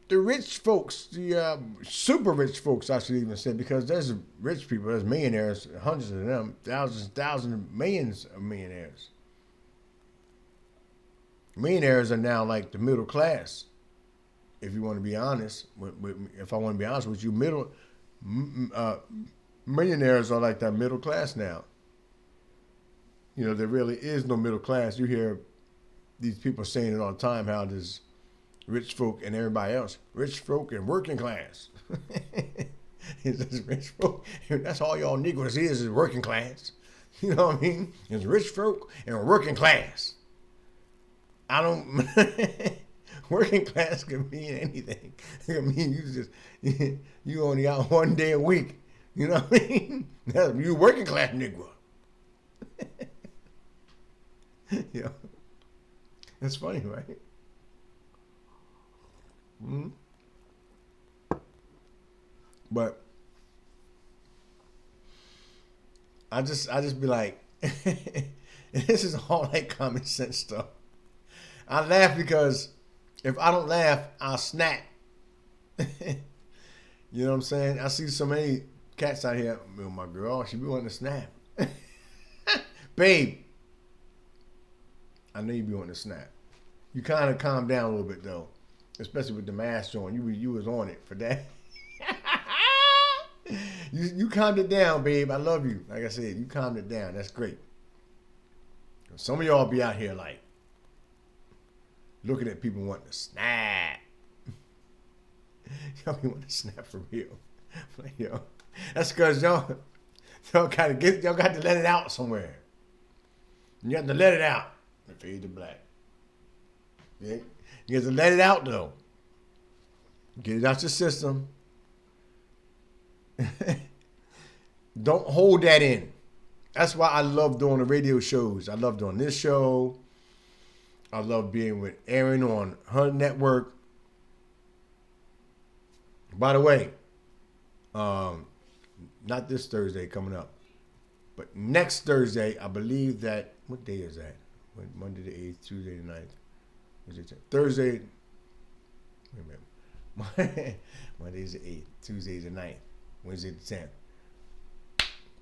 rich folks, the super rich folks, I should even say, because there's rich people, there's millionaires, hundreds of them, thousands, millions of millionaires. Millionaires are now like the middle class. If you want to be honest, if I want to be honest with you, millionaires are like that middle class now. You know, there really is no middle class. You hear these people saying it all the time, how there's rich folk and everybody else. Rich folk and working class. It's just rich folk. That's all y'all Negroes is working class. You know what I mean? It's rich folk and working class. I don't... Working class can mean anything. I mean, you only out one day a week. You know what I mean? You working class Negro. Yeah. That's funny, right? Mm-hmm. But I just be like, this is all like common sense stuff. I laugh because if I don't laugh, I'll snap. You know what I'm saying? I see so many cats out here. My girl, she be wanting to snap. Babe, I know you be wanting to snap. You kind of calm down a little bit though, especially with the mask on. You was on it for that. You calmed it down, babe. I love you. Like I said, you calmed it down. That's great. Some of y'all be out here like looking at people wanting to snap. Y'all be wanting to snap for real. Like, yo, that's because y'all got to let it out somewhere. You have to let it out. Fade to black. Yeah? You have to let it out though. Get it out your system. Don't hold that in. That's why I love doing the radio shows. I love doing this show. I love being with Erin on her network. By the way, not this Thursday coming up, but next Thursday, I believe that, what day is that? Monday the 8th, Tuesday the 9th. Thursday, wait a minute. Monday's the 8th, Tuesday's the 9th, Wednesday the 10th.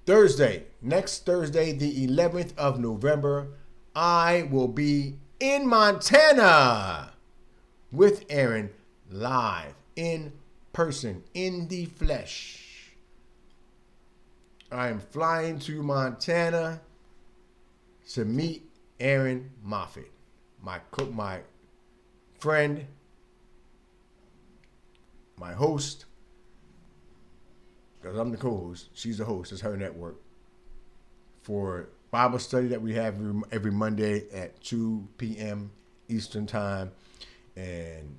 Thursday, next Thursday, the 11th of November, I will be in Montana with Erin live, in person, in the flesh. I am flying to Montana to meet Erin Moffett, my friend, my host, because I'm the co-host. She's the host. It's her network. For Bible study that we have every Monday at 2 p.m. Eastern Time, and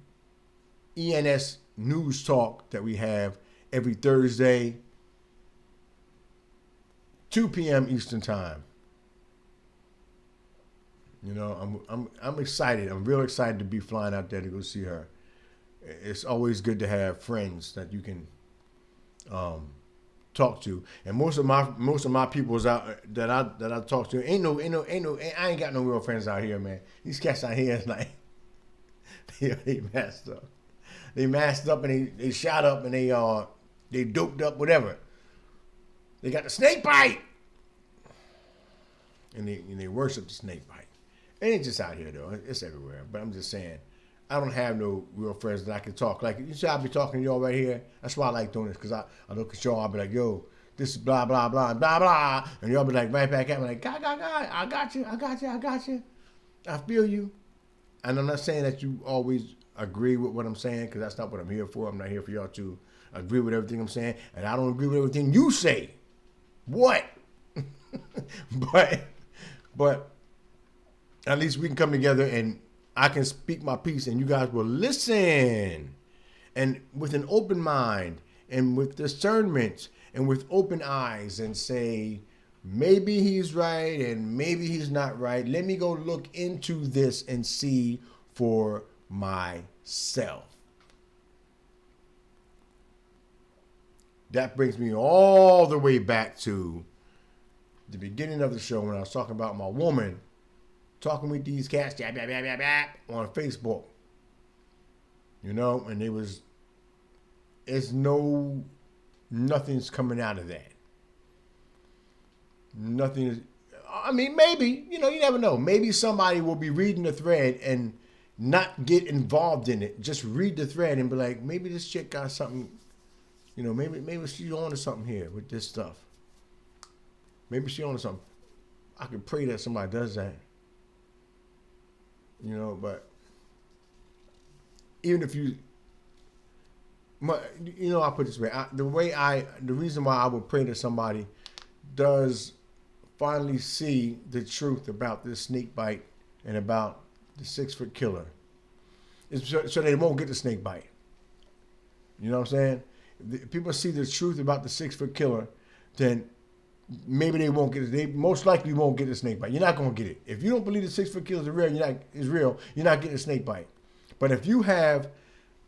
ENS News Talk that we have every Thursday, 2 p.m. Eastern Time. You know, I'm excited. I'm real excited to be flying out there to go see her. It's always good to have friends that you can talk to, and most of my people's out that I talk to ain't no I ain't got no real friends out here, man. These cats out here is like they masked up. They masked up and they shot up and they doped up, whatever. They got the snake bite. And they worship the snake bite. It ain't just out here though. It's everywhere. But I'm just saying, I don't have no real friends that I can talk. Like, you see, I'll be talking to y'all right here. That's why I like doing this, because I look at y'all, I'll be like, yo, this is blah, blah, blah, blah, blah. And y'all be like, right back at me, like, God, I got you. I feel you. And I'm not saying that you always agree with what I'm saying, because that's not what I'm here for. I'm not here for y'all to agree with everything I'm saying. And I don't agree with everything you say. What? But At least we can come together and I can speak my piece and you guys will listen. And with an open mind and with discernment and with open eyes and say, maybe he's right and maybe he's not right. Let me go look into this and see for myself. That brings me all the way back to the beginning of the show when I was talking about my woman talking with these cats on Facebook. You know, and nothing's coming out of that. Nothing is, I mean, maybe, you never know. Maybe somebody will be reading the thread and not get involved in it. Just read the thread and be like, maybe this chick got something, maybe she's on to something here with this stuff. Maybe she's on to something. I could pray that somebody does that. But even if you, I'll put it this way. The reason why I would pray that somebody does finally see the truth about this snake bite and about the 6-foot killer is so they won't get the snake bite. You know what I'm saying? If people see the truth about the 6-foot killer, then maybe they won't get it. They most likely won't get the snake bite. You're not going to get it. If you don't believe the 6-foot killer is real, you're not getting a snake bite. But if you have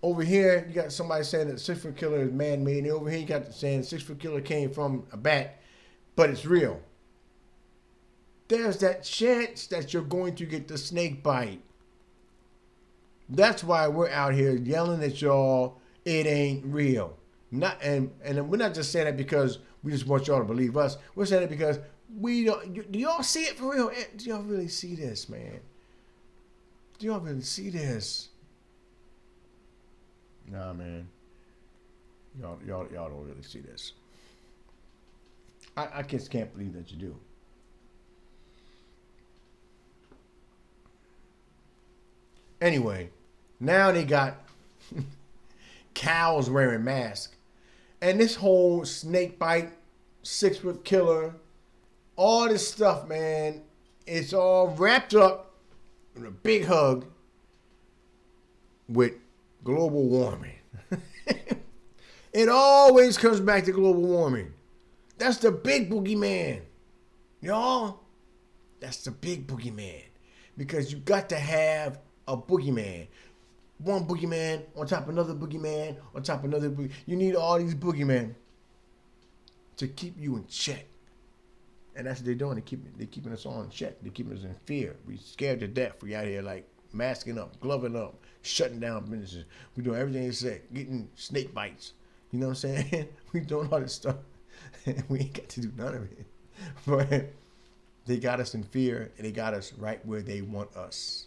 over here, you got somebody saying that 6-foot killer is man-made, and over here you got saying 6-foot killer came from a bat, but it's real. There's that chance that you're going to get the snake bite. That's why we're out here yelling at y'all, it ain't real. And we're not just saying that because we just want y'all to believe us. We're saying it because we don't. Do y'all see it for real? Do y'all really see this, man? Do y'all really see this? Nah, man. Y'all don't really see this. I just can't believe that you do. Anyway, now they got cows wearing masks. And this whole snake bite, 6-foot killer, all this stuff, man, it's all wrapped up in a big hug with global warming. It always comes back to global warming. That's the big boogeyman. Y'all, that's the big boogeyman. Because you got to have a boogeyman. One boogeyman on top of another boogeyman on top of another boogeyman. You need all these boogeymen to keep you in check. And that's what they're doing. They're keeping us all in check. They're keeping us in fear. We scared to death. We out here like masking up, gloving up, shutting down businesses. We doing everything they say, getting snake bites. You know what I'm saying? We doing all this stuff. We ain't got to do none of it. But they got us in fear and they got us right where they want us.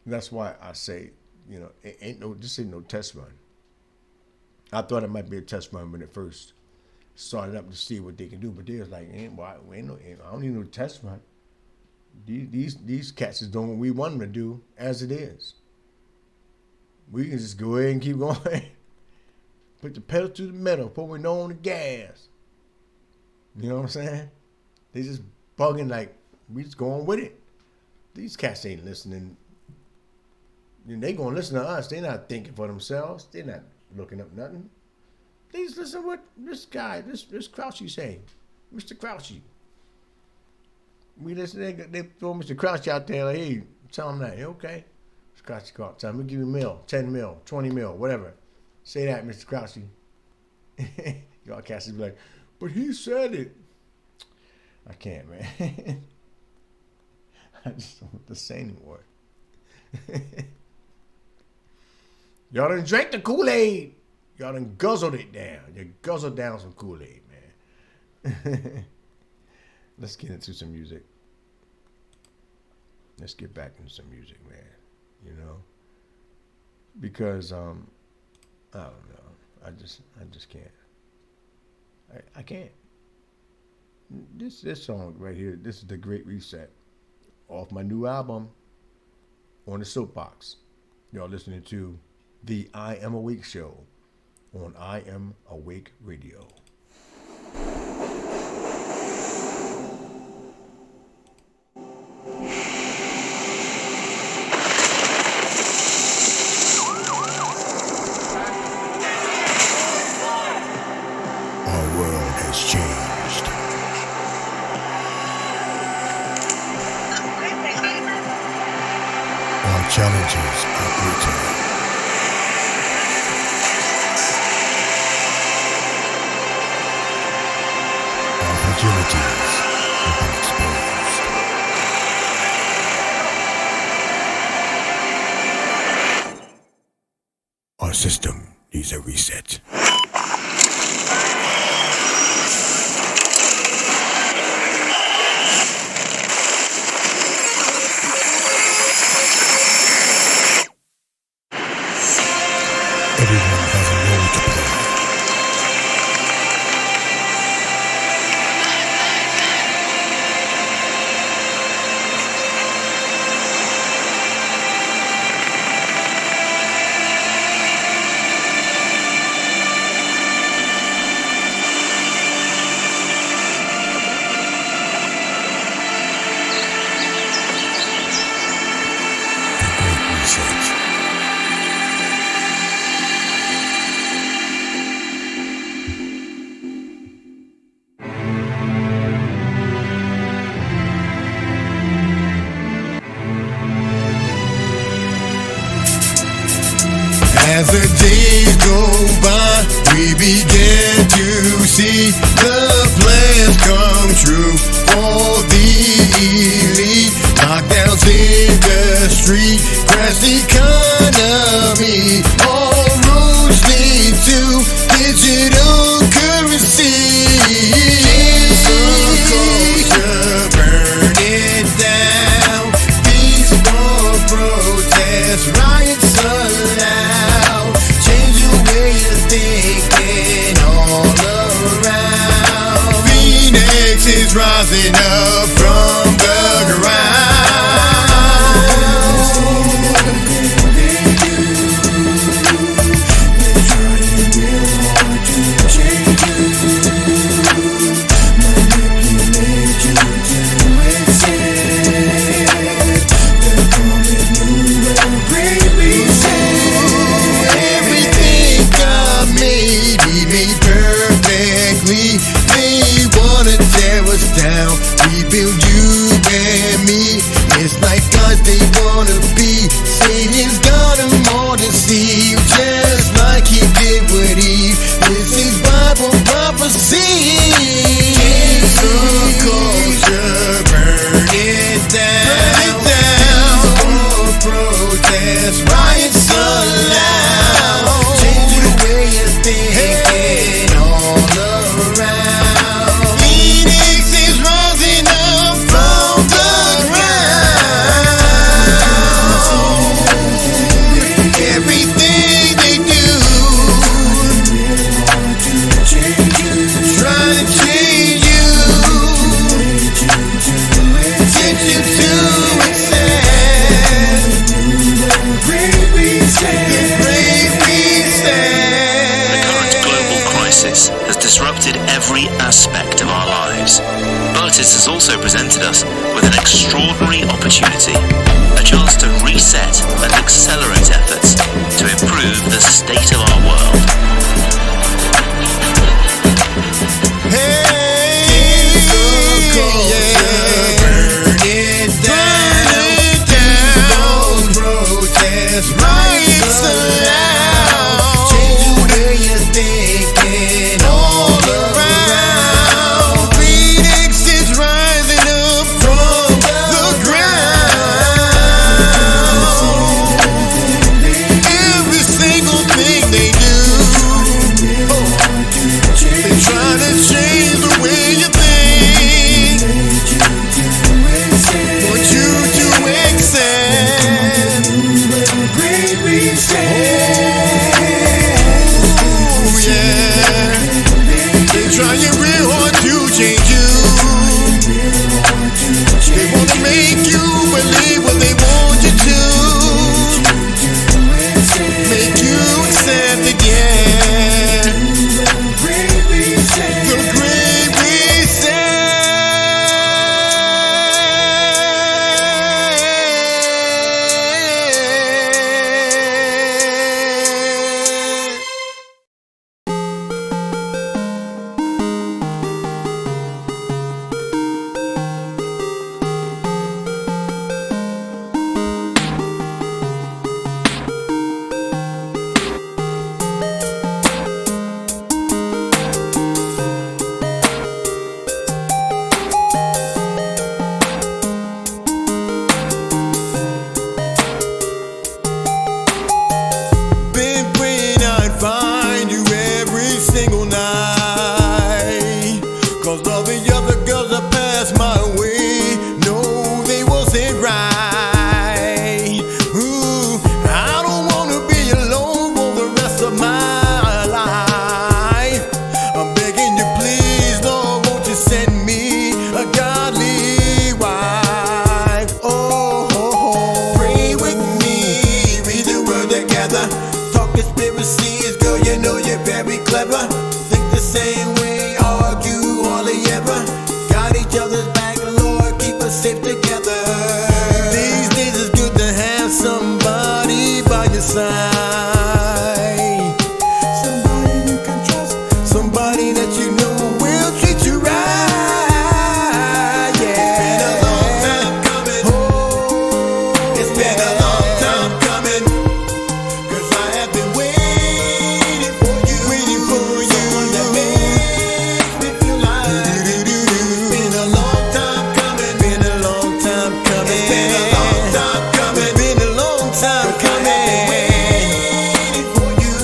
That's why I say, this ain't no test run. I thought it might be a test run when it first started up to see what they can do, but they was like, I don't need no test run. These cats is doing what we want them to do as it is. We can just go ahead and keep going. Put the pedal to the metal, put we know on the gas. You know what I'm saying? They just bugging like we just going with it. These cats ain't listening. They gonna listen to us. They not thinking for themselves. They not looking up nothing. They just listen to what this guy, this Crouchy say. Mr. Crouchy. We listen, they throw Mr. Crouchy out there like, hey, tell him that. Hey, okay. Mr. Crouchy call. Tell him we'll give you a mil, 10 mil, 20 mil, whatever. Say that, Mr. Crouchy. Y'all cats be like, but he said it. I can't, man. I just don't want to say anymore. Y'all done drank the Kool-Aid. Y'all done guzzled it down. You guzzled down some Kool-Aid, man. Let's get into some music. Let's get back into some music, man. Because I don't know. I just can't. I can't. This song right here. This is The Great Reset, off my new album, On the Soapbox. Y'all listening to the I Am Awake show on I Am Awake Radio. Opportunities are brutal. Our fragilities have been exposed. Our system needs a reset. Everyone has a role to play. The Great Reset. As the days go by, we begin to see the plans come true for the elite. Lockdowns in the street, crash the economy. All roads lead to digital currency. Cancel culture, burn it down. Peaceful protest, riots allowed. Change your way of thinking all around. Phoenix is rising up from the ground. Everything God made, He made perfectly. They wanna tear us down, we build you and me. It's like God they wanna be. Satan's got them all deceived, just like he did with Eve. This is Bible prophecy. Cancel culture, burn it down. Burn it down. For protest, riots allowed. Change the way you thinking all around. Phoenix is rising up from the ground. Everything they do, trying to change you, get you to accept the Great Reset. The current global crisis has disrupted every aspect of our lives, but it has also presented us with an extraordinary opportunity, a chance to reset and accelerate efforts to improve the state of our world. Burn it down. Protest, riots allowed. Change the way you're thinking all around. Phoenix is rising up from the ground. Every single thing they do, they try to change the way you think, want you to accept Great Reset. Oh yeah, they trying real hard to change you. They wanna make you believe what they want you to, make you accept it, yeah. The Great Reset. together. Talk conspiracies, girl, you know you're very clever. Think the same way, argue hardly ever. Got each other's back, Lord, keep us safe together. These days it's good to have somebody by your side. Somebody you can trust, somebody that you know will treat you right. Yeah. It's been a long time coming. Oh, it's been a long time coming. 'Cause I have been waiting for you. Someone that makes me feel like it's been a long time coming. Been a long time coming. It's been a long time coming. Been a long time coming. Waiting for you.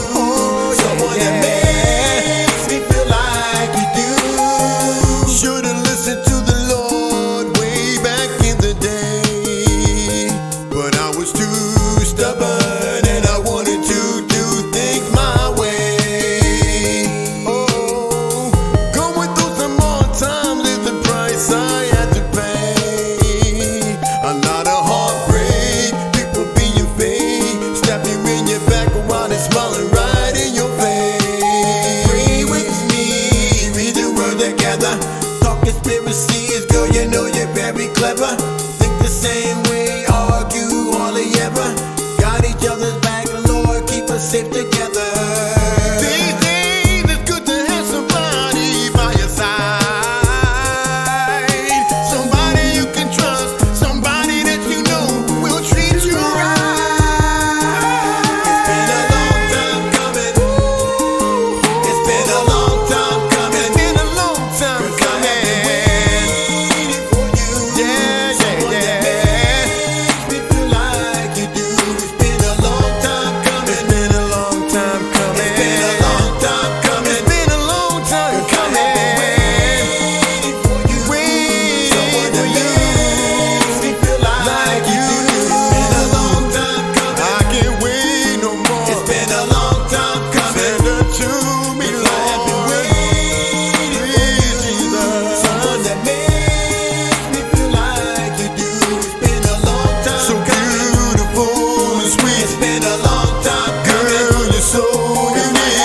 Someone that makes me feel like you do. Should've listened to the Lord way back in the day, but I was too stubborn and I wanted to do things my way. Oh, going through some hard times is the price I had to pay. A lot of heartbreak, people being fake, stab you in your back while they're smiling right in your face. Pray with me, read the word together. Talk conspiracies, girl, you know you're very clever. Think the same way, argue hardly ever. Got each other's back, Lord, keep us safe together. These days it's good to have somebody by your side. Somebody you can trust, somebody that you know will treat you right. It's been a long time coming. It's been a long time coming. It's been a long time coming. Waiting for you. Yeah, yeah, yeah. Makes me feel like you do. It's been a long time coming. It's been a long time coming. It's been a long time coming. It's been a long time coming. Waiting for you. Someone that makes me feel like you do. It's been a long time coming. I can't wait no more. It's been a long time coming. Send her to me, Lord. I've been waiting for Jesus. Someone that makes me feel like you do. It's been a long time. So beautiful and sweet. It's been a long time coming. Girl, you're so unique.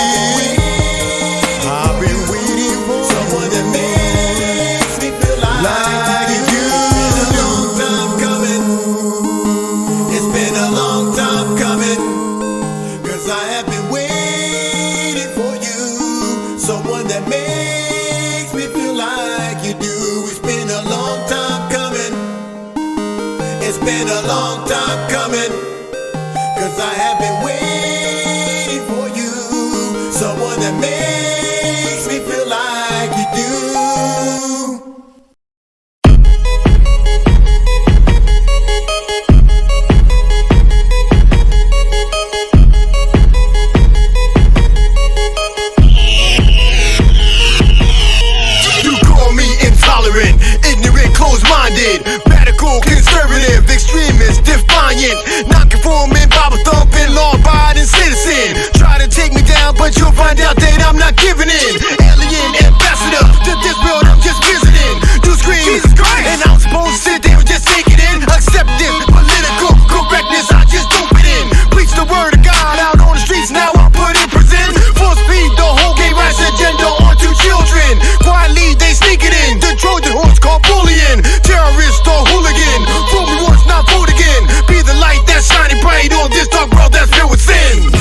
I've been waiting for someone that makes me feel like you do. It's been a long time coming. It's been a long time coming. 'Cause I have been waiting for you. Someone that makes me feel like you do. It's been a long time coming. It's been a long time coming. 'Cause I have been waiting for you. Someone that makes me feel like you do. You call me intolerant, ignorant, closed-minded, radical, conservative, extremist, defiant, non-conforming, Bible thumping, law-abiding citizen. Try to take me down, but you'll find out that I'm not giving in. Alien ambassador to this world, I'm just visiting. You scream, Jesus Christ, and I'm supposed to sit there and just take it in. Accept this political correctness, I just don't fit in. Preach the word of God out on the streets, now I'm put in prison. Force feed the whole gay rights agenda onto children. Quietly they sneak it in. The Trojan horse called bullying. Terrorist or hooligan. Fool me once, not fooled again. Be the light that's shining bright on this dark world that's filled with sin.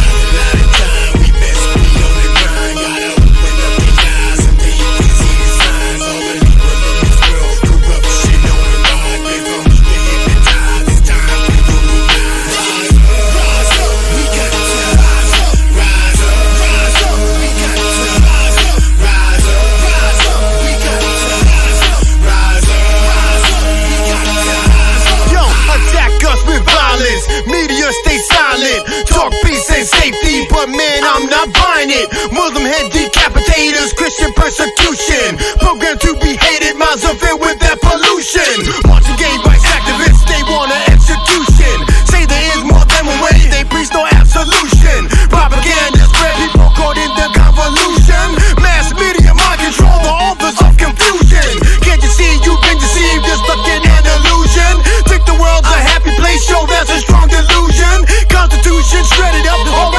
Media stay silent, talk peace and safety, but man, I'm not buying it. Muslim head decapitators, Christian persecution, programmed to be hated, minds are filled with that pollution. Watching gay rights activists, they want an execution. Say there is more than one way, they preach no absolution. Propaganda spread, people caught in the convolution. Mass media mind control, the authors of confusion. Can't you see you've been deceived, you're stuck in an illusion. Think the world's a happy place, show that's a strong delusion. Constitution shredded up, all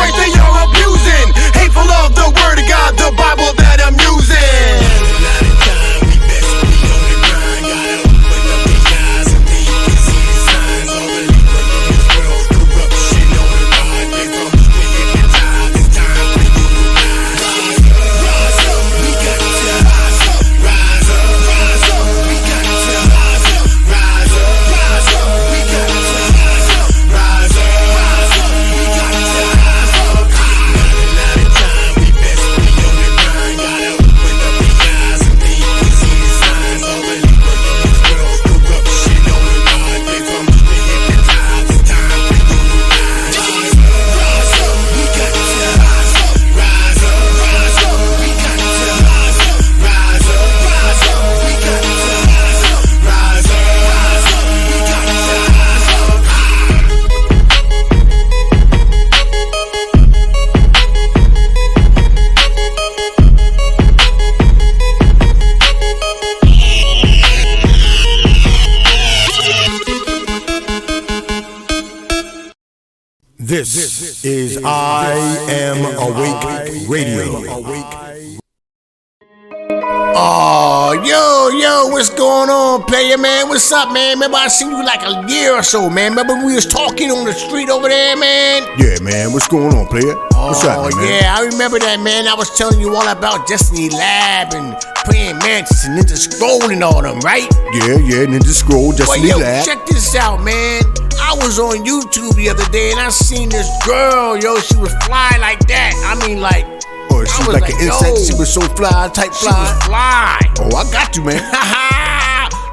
is I Am Awake Radio. Oh, yo, what's going on, player, man? What's up, man? Remember I seen you like a year or so, man. Remember we was talking on the street over there, man? Yeah, man, what's going on, player? What's happening, man? Yeah, I remember that, man. I was telling you all about Destiny Lab and Praying Mantis and Ninja Scroll and all them, right? Yeah, Ninja Scroll, Destiny Lab. Check this out, man. I was on YouTube the other day and I seen this girl, yo. She was fly like that. I mean, like. Oh, she was like an insect. She was so fly, type fly. She was fly. Oh, I got you, man.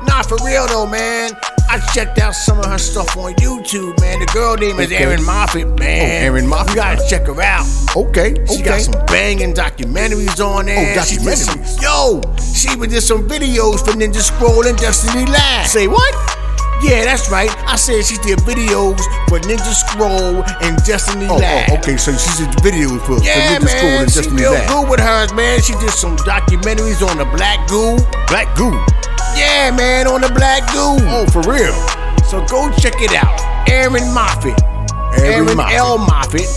Nah, for real though, man. I checked out some of her stuff on YouTube, man. The girl name is Erin Moffat, man. Oh, Erin Moffat. You gotta check her out. Okay. She got some banging documentaries on there. Oh, documentaries. She even did some videos for Ninja Scroll and Destiny Lab. Say what? Yeah, that's right. I said she did videos for Ninja Scroll and Destiny Lab. Oh, okay, so she did videos for Ninja Scroll and Destiny Lab. She real good with hers, man. She did some documentaries on the Black Goo. Black Goo? Yeah, man, on the Black Goo. Oh, for real? So go check it out. Erin Moffat. Erin L. Moffat.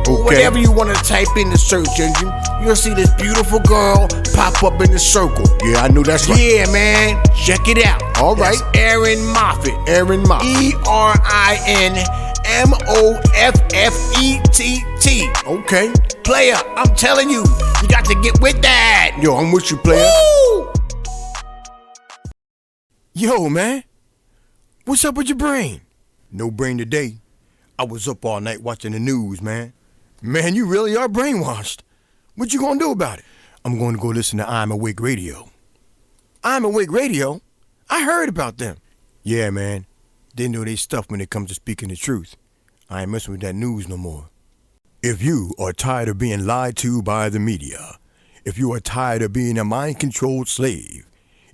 Okay. Whatever you want to type in the search engine, you'll see this beautiful girl pop up in the circle. Yeah, I know that's right. Yeah, man. Check it out. All right. That's Erin Moffat. Erin Moffat. ERINMOFFETT. Okay. Player, I'm telling you, you got to get with that. Yo, I'm with you, player. Woo! Yo, man. What's up with your brain? No brain today. I was up all night watching the news, man. Man, you really are brainwashed. What you gonna do about it? I'm going to go listen to I'm Awake Radio. I'm Awake Radio? I heard about them. Yeah, man. They know they stuff when it comes to speaking the truth. I ain't messing with that news no more. If you are tired of being lied to by the media, if you are tired of being a mind-controlled slave,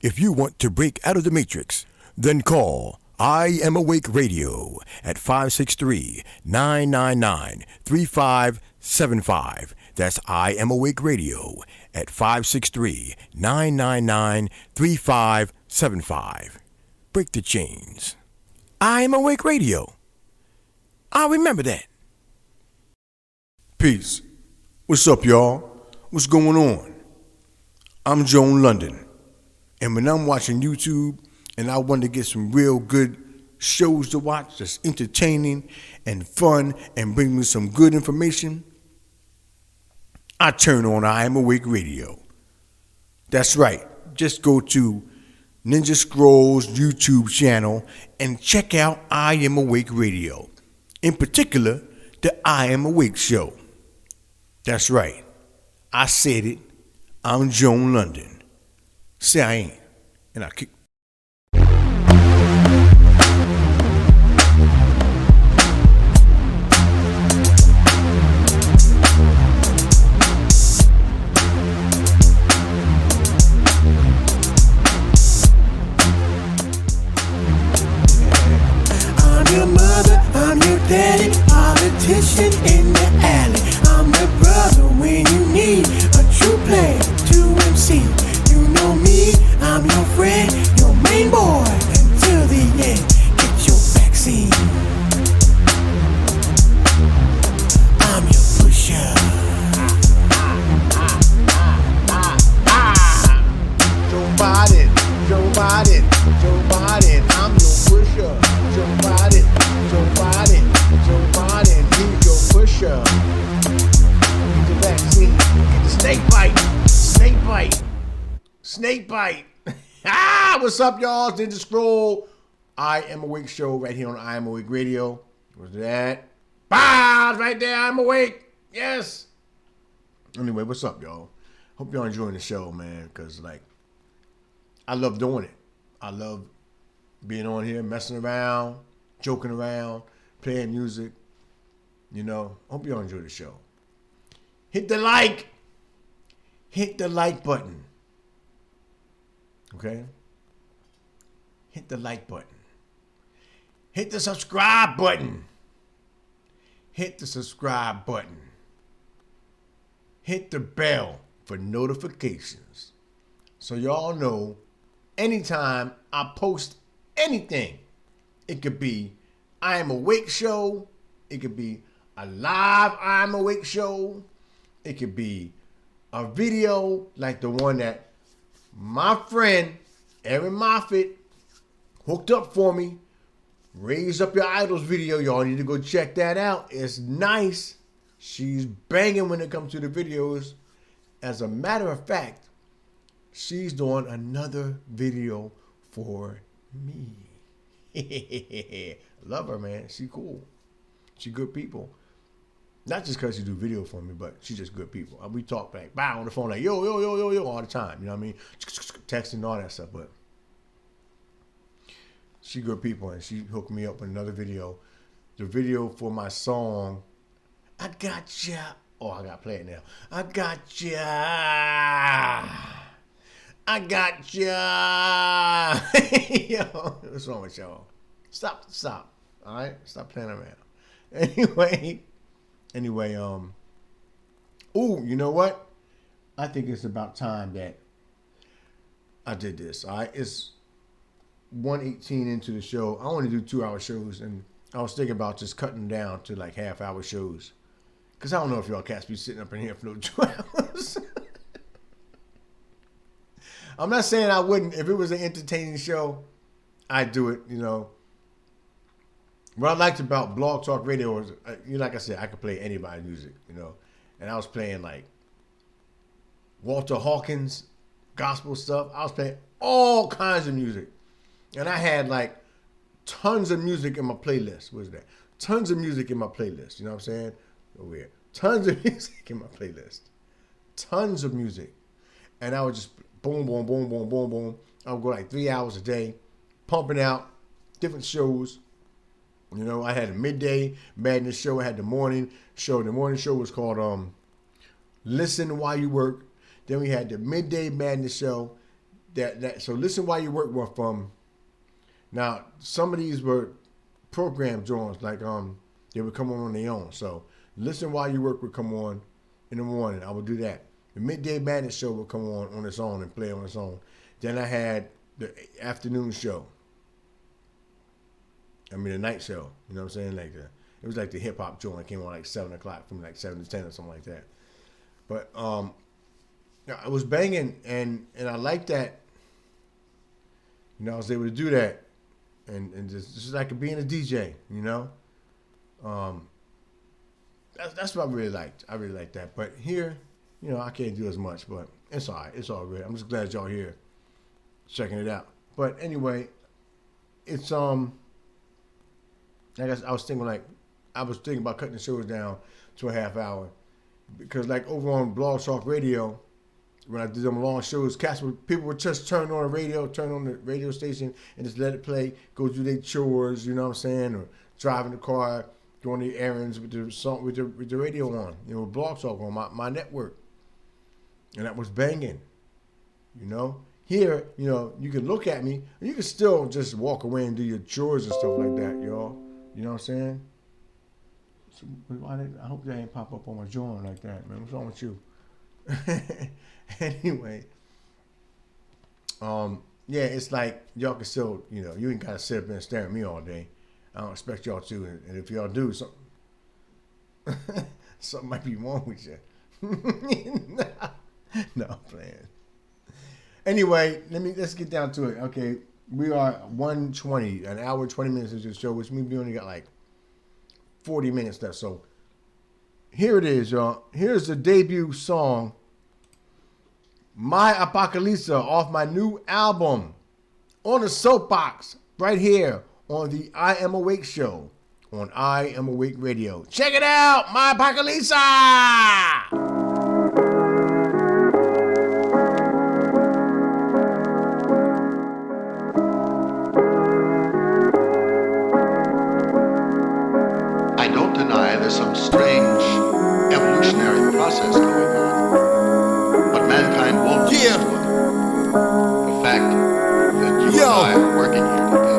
if you want to break out of the matrix, then call I Am Awake Radio at 563-999-3575. That's I Am Awake Radio at 563-999-3575. Break the chains. I Am Awake Radio. I'll remember that. Peace. What's up, y'all? What's going on? I'm Joan London. And when I'm watching YouTube and I want to get some real good shows to watch that's entertaining and fun and bring me some good information, I turn on I Am Awake Radio. That's right. Just go to Ninja Scroll's YouTube channel and check out I Am Awake Radio. In particular, the I Am Awake show. That's right. I said it. I'm Joan London. Say I ain't. And I kick. Daddy, politician in the alley. I'm the brother when you need a true player to MC. You know me, I'm your friend, your main boy. Until the end, get your vaccine. I'm your pusher. Joe Biden, Joe Biden, Joe Biden. I'm your pusher. Joe Biden, Joe Biden. Joe Biden, he's your pusher. Get the vaccine. Get the snake bite. Snake bite. Snake bite. What's up, y'all? It's Ninja Scroll. I Am Awake show right here on I Am Awake Radio. What's that? Bah! Right there, I'm awake. Yes. Anyway, what's up, y'all? Hope y'all enjoying the show, man, because, like, I love doing it. I love being on here, messing around, joking around, playing music, you know. Hope y'all enjoy the show. Hit the like button. Okay? Hit the like button. Hit the subscribe button. Hit the subscribe button. Hit the bell for notifications. So y'all know anytime I post anything, it could be I Am Awake show. It could be a live I'm Awake show. It could be a video like the one that my friend Erin Moffitt hooked up for me. Raise Up Your Idols video. Y'all need to go check that out. It's nice. She's banging when it comes to the videos. As a matter of fact, she's doing another video for me. Love her, man. She cool. She good people. Not just because she do video for me, but she just good people. We talk back, on the phone like, yo, all the time. You know what I mean? Texting, all that stuff. But she good people, and she hooked me up with another video. The video for my song, I Got Ya. Oh, I got to play it now. I got ya. I got ya. Yo, what's wrong with y'all? Stop. All right? Stop playing around. Anyway, ooh, you know what? I think it's about time that I did this. All right? It's 1:18 into the show. I only do 2-hour shows, and I was thinking about just cutting down to like half-hour shows. Because I don't know if y'all cats be sitting up in here for no 2 hours. I'm not saying I wouldn't. If it was an entertaining show, I'd do it, you know. What I liked about Blog Talk Radio was, like I said, I could play anybody's music, you know. And I was playing like Walter Hawkins, gospel stuff. I was playing all kinds of music. And I had like tons of music in my playlist. What is that? Tons of music in my playlist. You know what I'm saying? Over here. Tons of music in my playlist. Tons of music. And I would just boom, boom, boom, boom, boom, boom. I would go like 3 hours a day, pumping out different shows. You know, I had a midday madness show. I had the morning show. The morning show was called Listen While You Work. Then we had the midday madness show. So Listen While You Work were from. Now some of these were program joints, like they would come on their own. So Listen While You Work would come on in the morning. I would do that. The midday madness show would come on its own and play on its own. Then I had the afternoon show. I mean, the night show. You know what I'm saying? Like it was like the hip hop joint. It came on like 7 o'clock, from like 7 to 10 or something like that. But I was banging, and I liked that. You know, I was able to do that, and just like being a DJ. You know, that's what I really liked. I really liked that. But here, you know, I can't do as much, but it's all right. It's all good. I'm just glad y'all here checking it out. But anyway, it's I guess I was thinking about cutting the shows down to a half hour, because like over on Blog Talk Radio, when I did them long shows, people would just turn on the radio station and just let it play, go do their chores, you know what I'm saying, or driving the car, doing the errands with the song with the radio on, you know, Blog Talk on my network, and that was banging, you know. Here, you know, you can look at me, and you can still just walk away and do your chores and stuff like that, y'all. You know what I'm saying? So, I hope that ain't pop up on my joint like that, man. What's wrong with you? Anyway, yeah, it's like y'all can still, you know, you ain't gotta sit up and stare at me all day. I don't expect y'all to, and if y'all do, something might be wrong with you. No, I'm playing. Anyway, let's get down to it. Okay, we are 1:20, an hour 20 minutes into the show, which means we only got like 40 minutes left. So here it is, y'all. Here's the debut song, My Apocalypse, off my new album, On the Soapbox, right here on the I Am Awake show on I Am Awake Radio. Check it out, My Apocalypse! There's some strange evolutionary process going on, but mankind won't lose to it. The fact that you and I are working here today,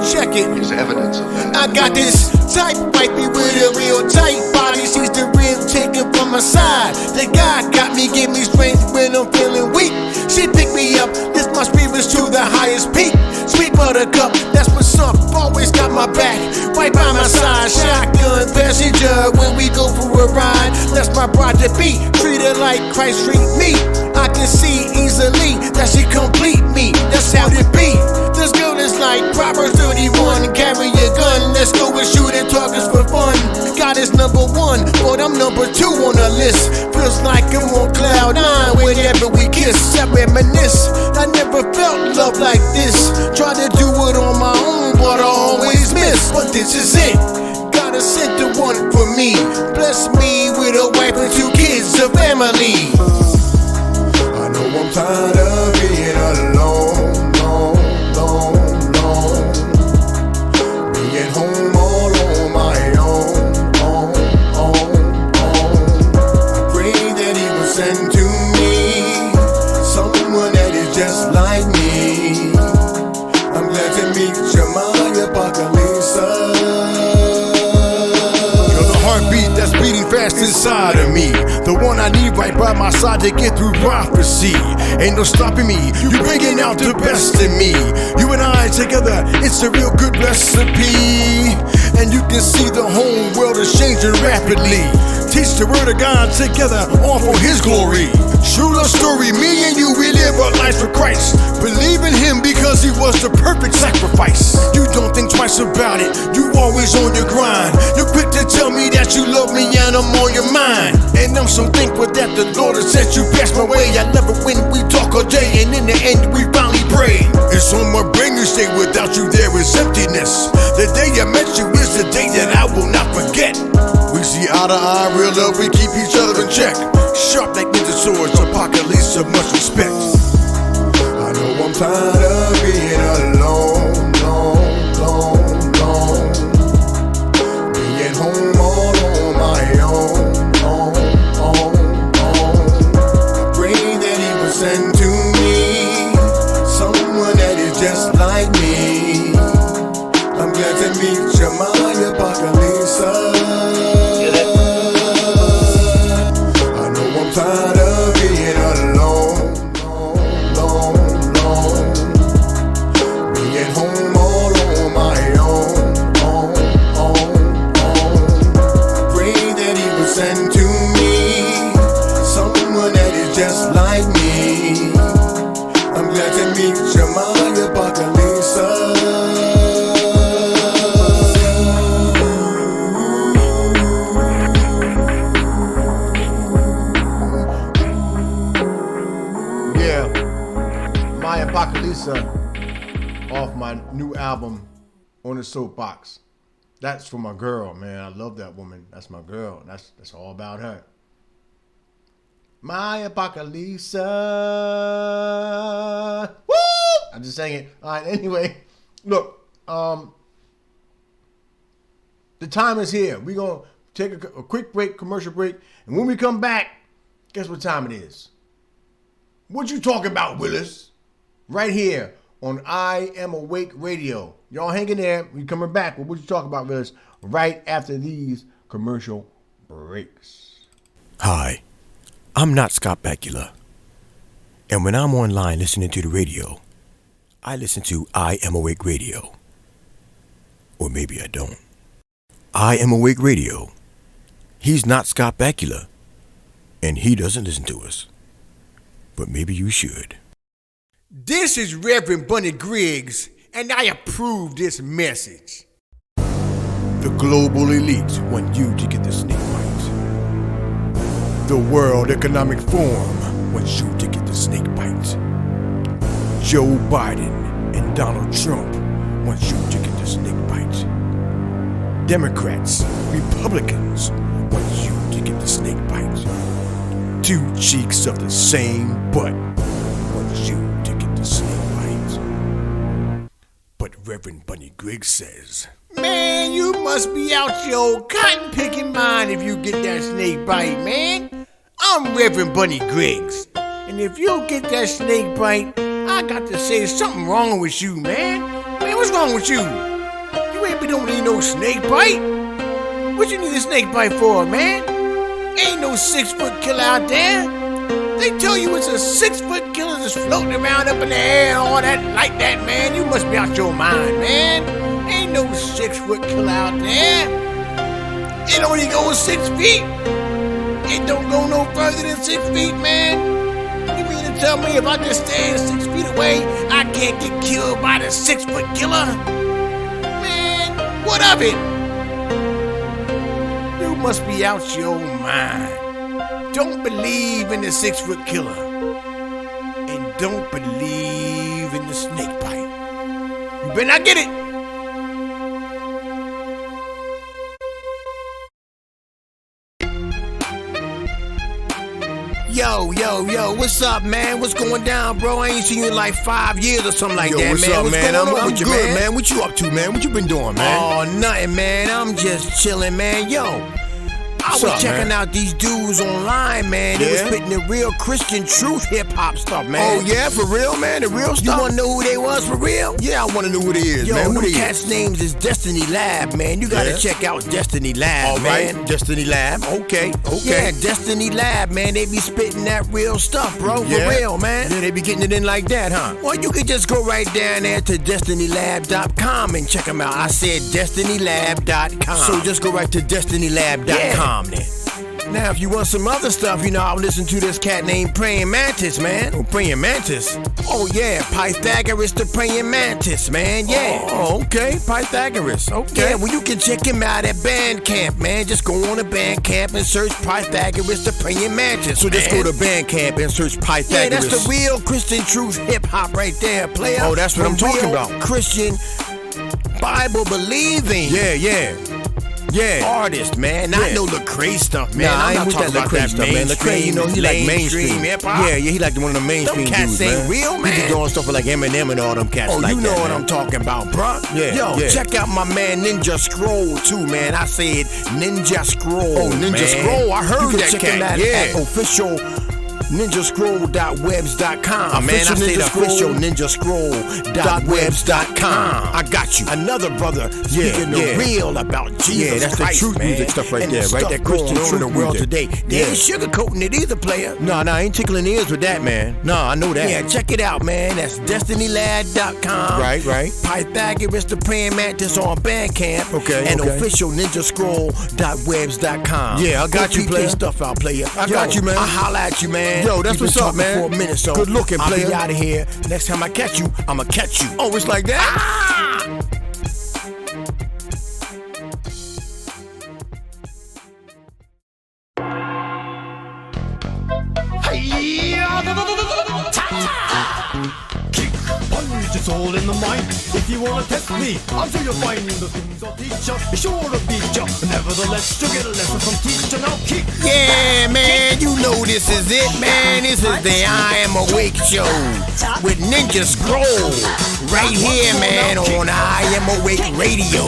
check it, is evidence of that. I got this type wifey with a real tight body. She's the real taker from my side. The guy got me, give me strength when I'm feeling weak. She pick me up, lift my spirits to the highest peak. Sweet buttercup, that's what's up. Always got my back, right by my side. Shotgun passenger a ride. That's my bride to be, treat her like Christ treat me. I can see easily that she complete me. That's how it be. This girl is like Proverbs 31. Carry your gun, let's go and shoot at targets for fun. God is number one, but I'm number two on the list. Feels like I'm on cloud nine whenever we kiss. I reminisce, I never felt love like this. Try to do it on my own, but I always miss. But this is it, God has sent the one for me. Bless me with a wife and 2 kids, a family. I know I'm tired of being alone, alone. Being home all on my own. I pray that He will send to me someone that is just like me. I'm glad to meet you, my Apocalypse. You're the heartbeat that's beating fast inside of me. The one I need right by my side to get through prophecy. Ain't no stopping me, you bringing out the best in me. You and I together, it's a real good recipe. And you can see the whole world is changing rapidly. Teach the word of God together, all for His glory. True love story, me and you, we live our lives for Christ. Believe in Him because He was the perfect sacrifice. You don't think twice about it, you always on your grind. You're quick to tell me that you love me and I'm on your mind. And I'm so thankful that the Lord has sent you past my way. I love it when we talk all day and in the end we finally pray. It's on my brain, you say without you there is emptiness. The day I met you is the day that I will not forget. We see eye to eye, real love, we keep each other in check. Sharp like ninja swords, Apocalypse of much respect. I know I'm tired of being alone, alone. Being home all on my own. I pray that He will send to me someone that is just like me. I'm glad to meet you, my Apocalypse. Tired of being alone, being home all on my own. I pray that He will send to me someone that is just like me. I'm glad to meet you, my Apocalypse. Apocalypse off my new album, On the Soapbox. That's for my girl, man. I love that woman. That's my girl. That's all about her. My Apocalypse. Woo! I just sang it. All right, anyway. Look, the time is here. We're going to take a quick break, commercial break. And when we come back, guess what time it is? What you talking about, Willis? Right here on I Am Awake Radio. Y'all hanging there. We coming back with what you talking about, Willis, right after these commercial breaks. Hi, I'm not Scott Bakula. And when I'm online listening to the radio, I listen to I Am Awake Radio. Or maybe I don't. I Am Awake Radio. He's not Scott Bakula. And he doesn't listen to us. But maybe you should. This is Reverend Bunny Griggs, and I approve this message. The global elite want you to get the snake bite. The World Economic Forum wants you to get the snake bite. Joe Biden and Donald Trump want you to get the snake bite. Democrats, Republicans want you to get the snake bite. 2 cheeks of the same butt want you to get the snake bite. But Reverend Bunny Griggs says, man, you must be out your cotton picking mind if you get that snake bite, man. I'm Reverend Bunny Griggs, and if you get that snake bite, I got to say something wrong with you, man. Man, what's wrong with you? You don't need no snake bite. What you need a snake bite for, man? Ain't no 6-foot killer out there. They tell you it's a 6-foot killer just floating around up in the air and all that like that, man. You must be out your mind, man. Ain't no 6-foot killer out there. It only goes 6 feet. It don't go no further than 6 feet, man. You mean to tell me if I just stand 6 feet away, I can't get killed by the 6-foot killer? Man, what of it? You must be out your mind. Don't believe in the 6-foot killer. And don't believe in the snake bite. You better not get it. Yo, what's up, man? What's going down, bro? I ain't seen you in like 5 years or something like that, man. What's up, man? Going on I'm with you, good, man? man. What you up to, man? What you been doing, man? Oh, nothing, man. I'm just chilling, man. Yo, I was checking out these dudes online, man. They was spitting the real Christian truth hip-hop stuff, man. Oh, yeah? For real, man? The real stuff? You want to know who they was for real? Yeah, I want to know who they is, man. Who Yo, they cats' is? names is Destiny Lab, man. You got to check out Destiny Lab, All man. right, Destiny Lab. Okay. Yeah, Destiny Lab, man. They be spitting that real stuff, bro. For real, man. Yeah, they be getting it in like that, huh? Well, you can just go right down there to destinylab.com and check them out. I said destinylab.com. So just go right to destinylab.com then. Now, if you want some other stuff, you know, I'll listen to this cat named Praying Mantis, man. Oh, Praying Mantis? Oh, yeah, Pythagoras the Praying Mantis, man, yeah. Oh, okay, Pythagoras, okay. Yeah, well, you can check him out at Bandcamp, man. Just go on to Bandcamp and search Pythagoras the Praying Mantis, So just go to Bandcamp and search Pythagoras. Yeah, that's the real Christian truth hip-hop right there, player. Oh, that's what I'm talking about. Christian, Bible-believing. Yeah. Artist, man. Not no Lecrae stuff, man. Nah, I ain't I'm with not that talking about Lecrae stuff, man. Lecrae, you know, he like mainstream hip-hop. Yeah, he like one of the mainstream Them cats dudes, ain't man. real, man. He be doing stuff with like Eminem and all them cats Oh, like you know that, what man. I'm talking about, bruh. Yeah, Yo, yeah. check out my man Ninja Scroll, too, man. I said Ninja Scroll. Oh, Ninja man. Scroll, I heard you can that check cat, him out yeah. at official ninjascroll.webs.com. Man, I said official ninjascroll.webs.com. I got you. Another brother speaking the real about Jesus Yeah, that's Christ, the truth man. music stuff right and there, the right? stuff That Christian going on in the truth world music. today. They ain't sugarcoating it either, player. No, I ain't tickling ears with that, man. No, I know that. Yeah, check it out, man. That's destinylad.com. Right. Pythagoras the Praying Mantis on Bandcamp. Okay, And okay. official ninjascroll.webs.com. Yeah, I got Go you, keep player. this stuff out, player. I got you, man. I holla at you, man. Yo, that's We've been what's up, talking man. For a minute, so Good looking, I'll player. be out of here. Next time I catch you, I'ma catch you. Oh, it's like that? Kick, punch, it's all in the mind. If you wanna test me, I'm sure you'll find the things I'll teach ya. Be sure to beat ya. Nevertheless, you'll get a lesson from teacher. Now kick. Yeah, man, you know this is it, man. This is the I Am Awake show with Ninja Scroll. Right here, man, on I Am Awake Radio.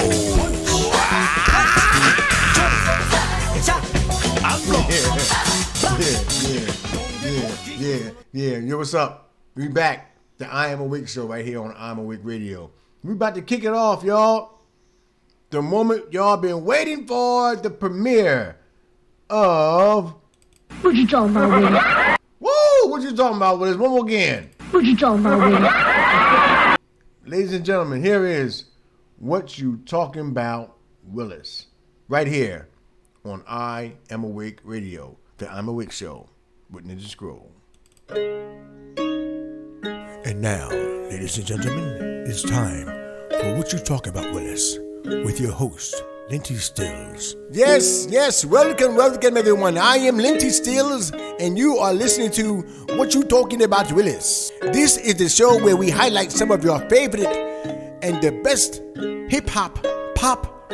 Yeah. Yo, what's up? We back. The I Am Awake show right here on I Am Awake Radio. We about to kick it off, y'all. The moment y'all been waiting for, the premiere of... What you talking about, Willie? Woo! What you talking about, Willis? One more again. What you talking about, Willie? Ladies and gentlemen, here is What You Talking About, Willis. Right here on I Am Awake Radio. The I'm Awake show with Ninja Scroll. And now, ladies and gentlemen, it's time for What You Talk About, Willis, with your host, Linty Stills. Yes, welcome everyone. I am Linty Stills, and you are listening to What You Talking About, Willis. This is the show where we highlight some of your favorite and the best hip-hop, pop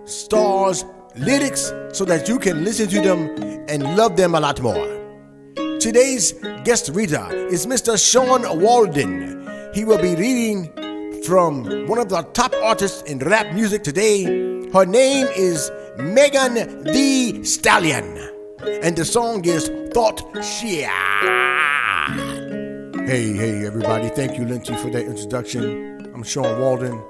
stars, lyrics, so that you can listen to them and love them a lot more. Today's guest reader is Mr. Sean Walden. He will be reading from one of the top artists in rap music today. Her name is Megan Thee Stallion, and the song is Thought Shit. Hey, everybody. Thank you, Linty, for that introduction. I'm Sean Walden,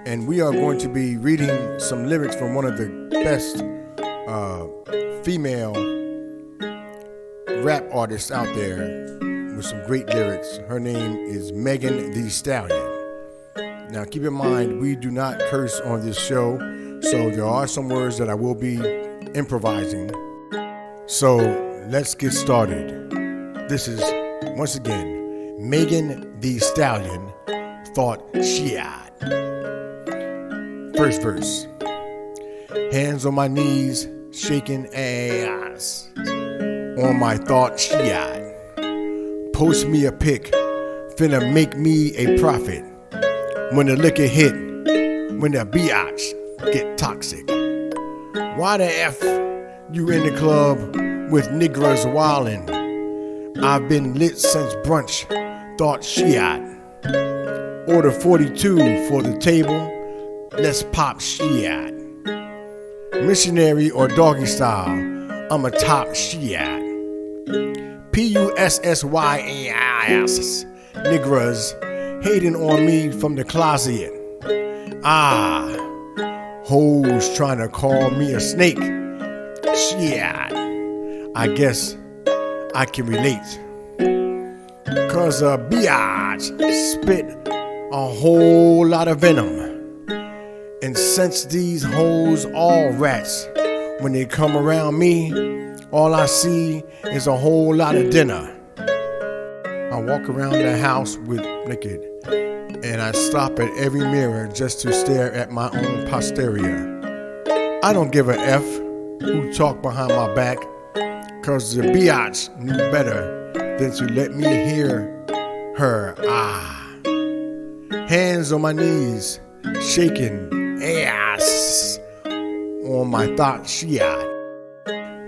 and we are going to be reading some lyrics from one of the best female rap artists out there with some great lyrics. Her name is Megan Thee Stallion. Now, keep in mind, we do not curse on this show, So there are some words that I will be improvising. So let's get started. This is, once again, Megan Thee Stallion, Thought She Had. First verse. Hands on my knees, shaking ass. On my thought she had. Post me a pic, finna make me a profit. When the liquor hit, when the biatch get toxic. Why the F you in the club with niggas wildin'? I've been lit since brunch, thought she had. Order 42 for the table, let's pop she had. Missionary or doggy style, I'm a top she had. PUSSYAS, niggas hating on me from the closet. Hoes trying to call me a snake. Shit, I guess I can relate. Cause a biatch spit a whole lot of venom. And since these hoes all rats, when they come around me, all I see is a whole lot of dinner. I walk around the house with naked, and I stop at every mirror just to stare at my own posterior. I don't give a F who talk behind my back, cause the biatch knew better than to let me hear her. Hands on my knees, shaking ass on my thought she had.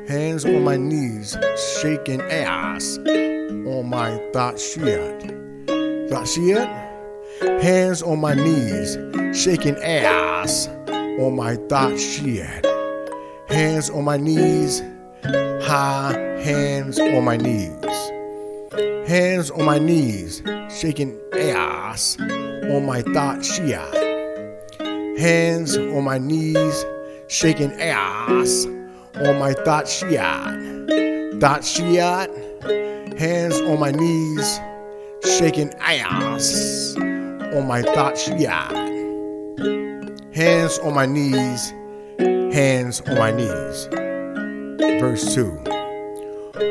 Hands on my knees, shaking ass on my thought she had. Thought she had? Hands on my knees, shaking ass on my thought she had. Hands on my knees, hands on my knees. Hands on my knees, shaking ass on my thought she had. Hands on my knees, shaking ass on my thought she had. Thought she had. Hands on my knees, shaking ass on my thought she had. Hands on my knees, hands on my knees. Verse 2.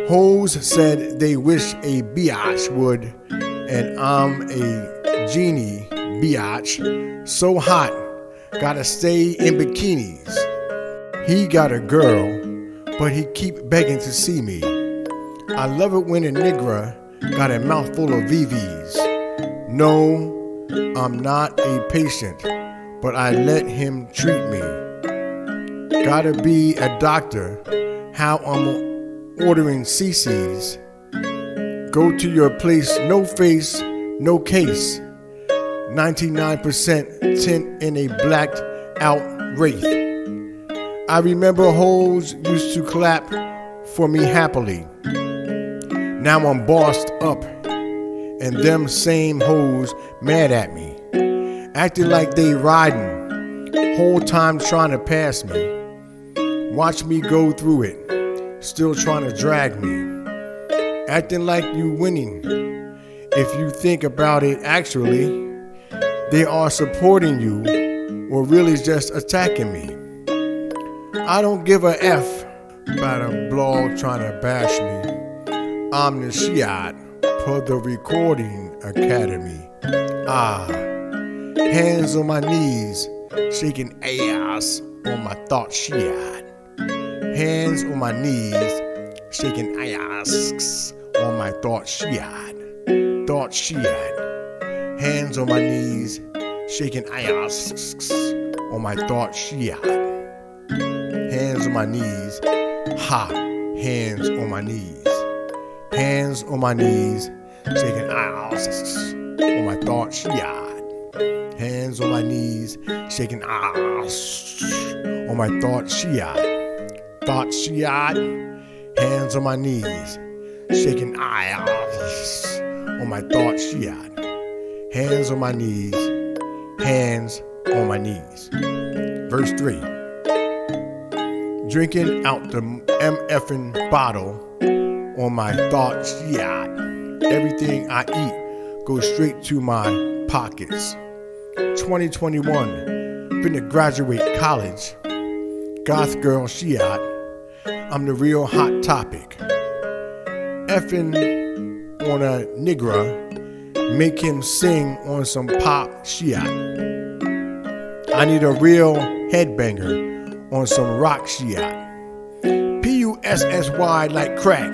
Hoes said they wish a biatch would, and I'm a genie biatch, so hot, gotta stay in bikinis. He got a girl, but he keep begging to see me. I love it when a nigga got a mouthful of VVs. No, I'm not a patient, but I let him treat me. Gotta be a doctor, how I'm ordering CC's. Go to your place, no face, no case. 99% tint in a blacked out wraith. I remember hoes used to clap for me happily. Now I'm bossed up, and them same hoes mad at me. Acting like they riding, whole time trying to pass me. Watch me go through it, still trying to drag me. Acting like you winning. If you think about it, actually, they are supporting you or really just attacking me. I don't give a F about a blog trying to bash me. I'm the Shiat per the Recording Academy. Hands on my knees, shaking ass on my thought Shiat. Hands on my knees, shaking ass on my thought Shiat. Thought Shiat. Hands on my knees, shaking ass on my thought Shiat. Hands on my knees, hands on my knees. Hands on my knees, shaking ass on my thought Shiat. Hands on my knees, shaking ass on my thought Shiat. Thought Shiat. Hands on my knees, shaking ass on my thought Shiat. Hands on my knees, hands on my knees. Verse 3. Drinking out the MFing bottle on my thought Shiat. Everything I eat goes straight to my pockets. 2021, finna graduate college. Goth girl, she out. I'm the real hot topic. Effing on a nigga, make him sing on some pop, she out. I need a real headbanger on some rock, she out. Pussy like crack,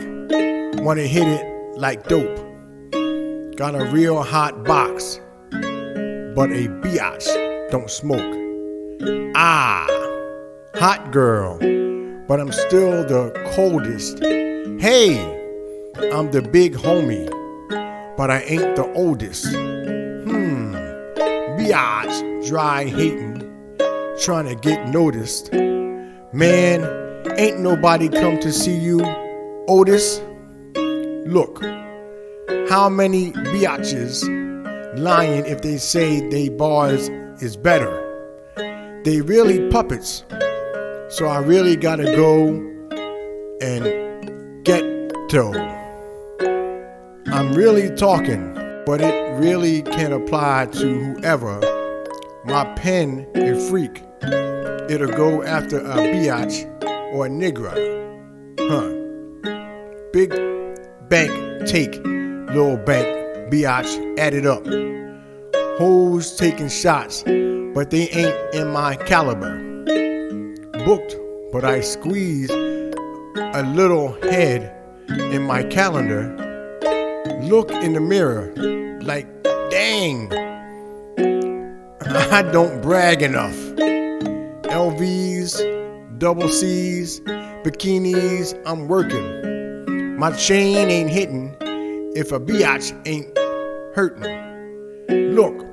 wanna hit it like dope. Got a real hot box, but a biatch don't smoke. Hot girl, but I'm still the coldest. Hey, I'm the big homie, but I ain't the oldest. Biatch, dry hating, trying to get noticed. Man, ain't nobody come to see you, Otis. Look, how many biatches lying if they say they bars is better? They really puppets, so I really gotta go and get to. I'm really talking, but it really can apply to whoever. My pen is freak. It'll go after a biatch or a nigga. Big bank take, little bank, biatch, add it up. Hoes taking shots, but they ain't in my caliber. Booked, but I squeeze a little head in my calendar. Look in the mirror, like, dang, I don't brag enough. LVs, double C's, bikinis, I'm working. My chain ain't hitting if a biatch ain't hurting. Look,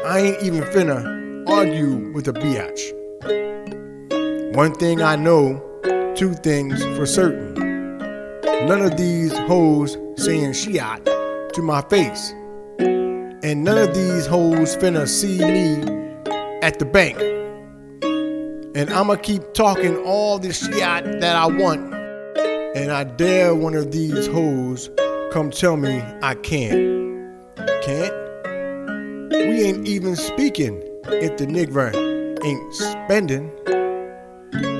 I ain't even finna argue with a biatch. One thing I know, two things for certain. None of these hoes saying shiat to my face. And none of these hoes finna see me at the bank. And I'ma keep talking all this shiat that I want. And I dare one of these hoes come tell me I can't. Can't? We ain't even speaking if the nigga ain't spending.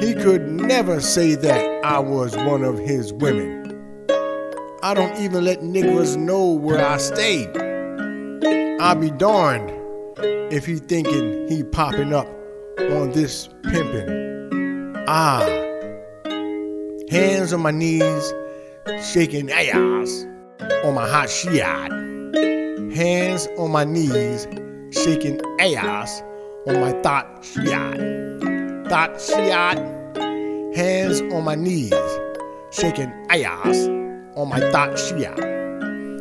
He could never say that I was one of his women. I don't even let niggas know where I stay. I'll be darned if he thinking he popping up on this pimpin'. Hands on my knees, shaking ass on my hot shiat. Hands on my knees, shaking ass on my thought shiat. Thought shiat. Hands on my knees, shaking ass on my thought shiat.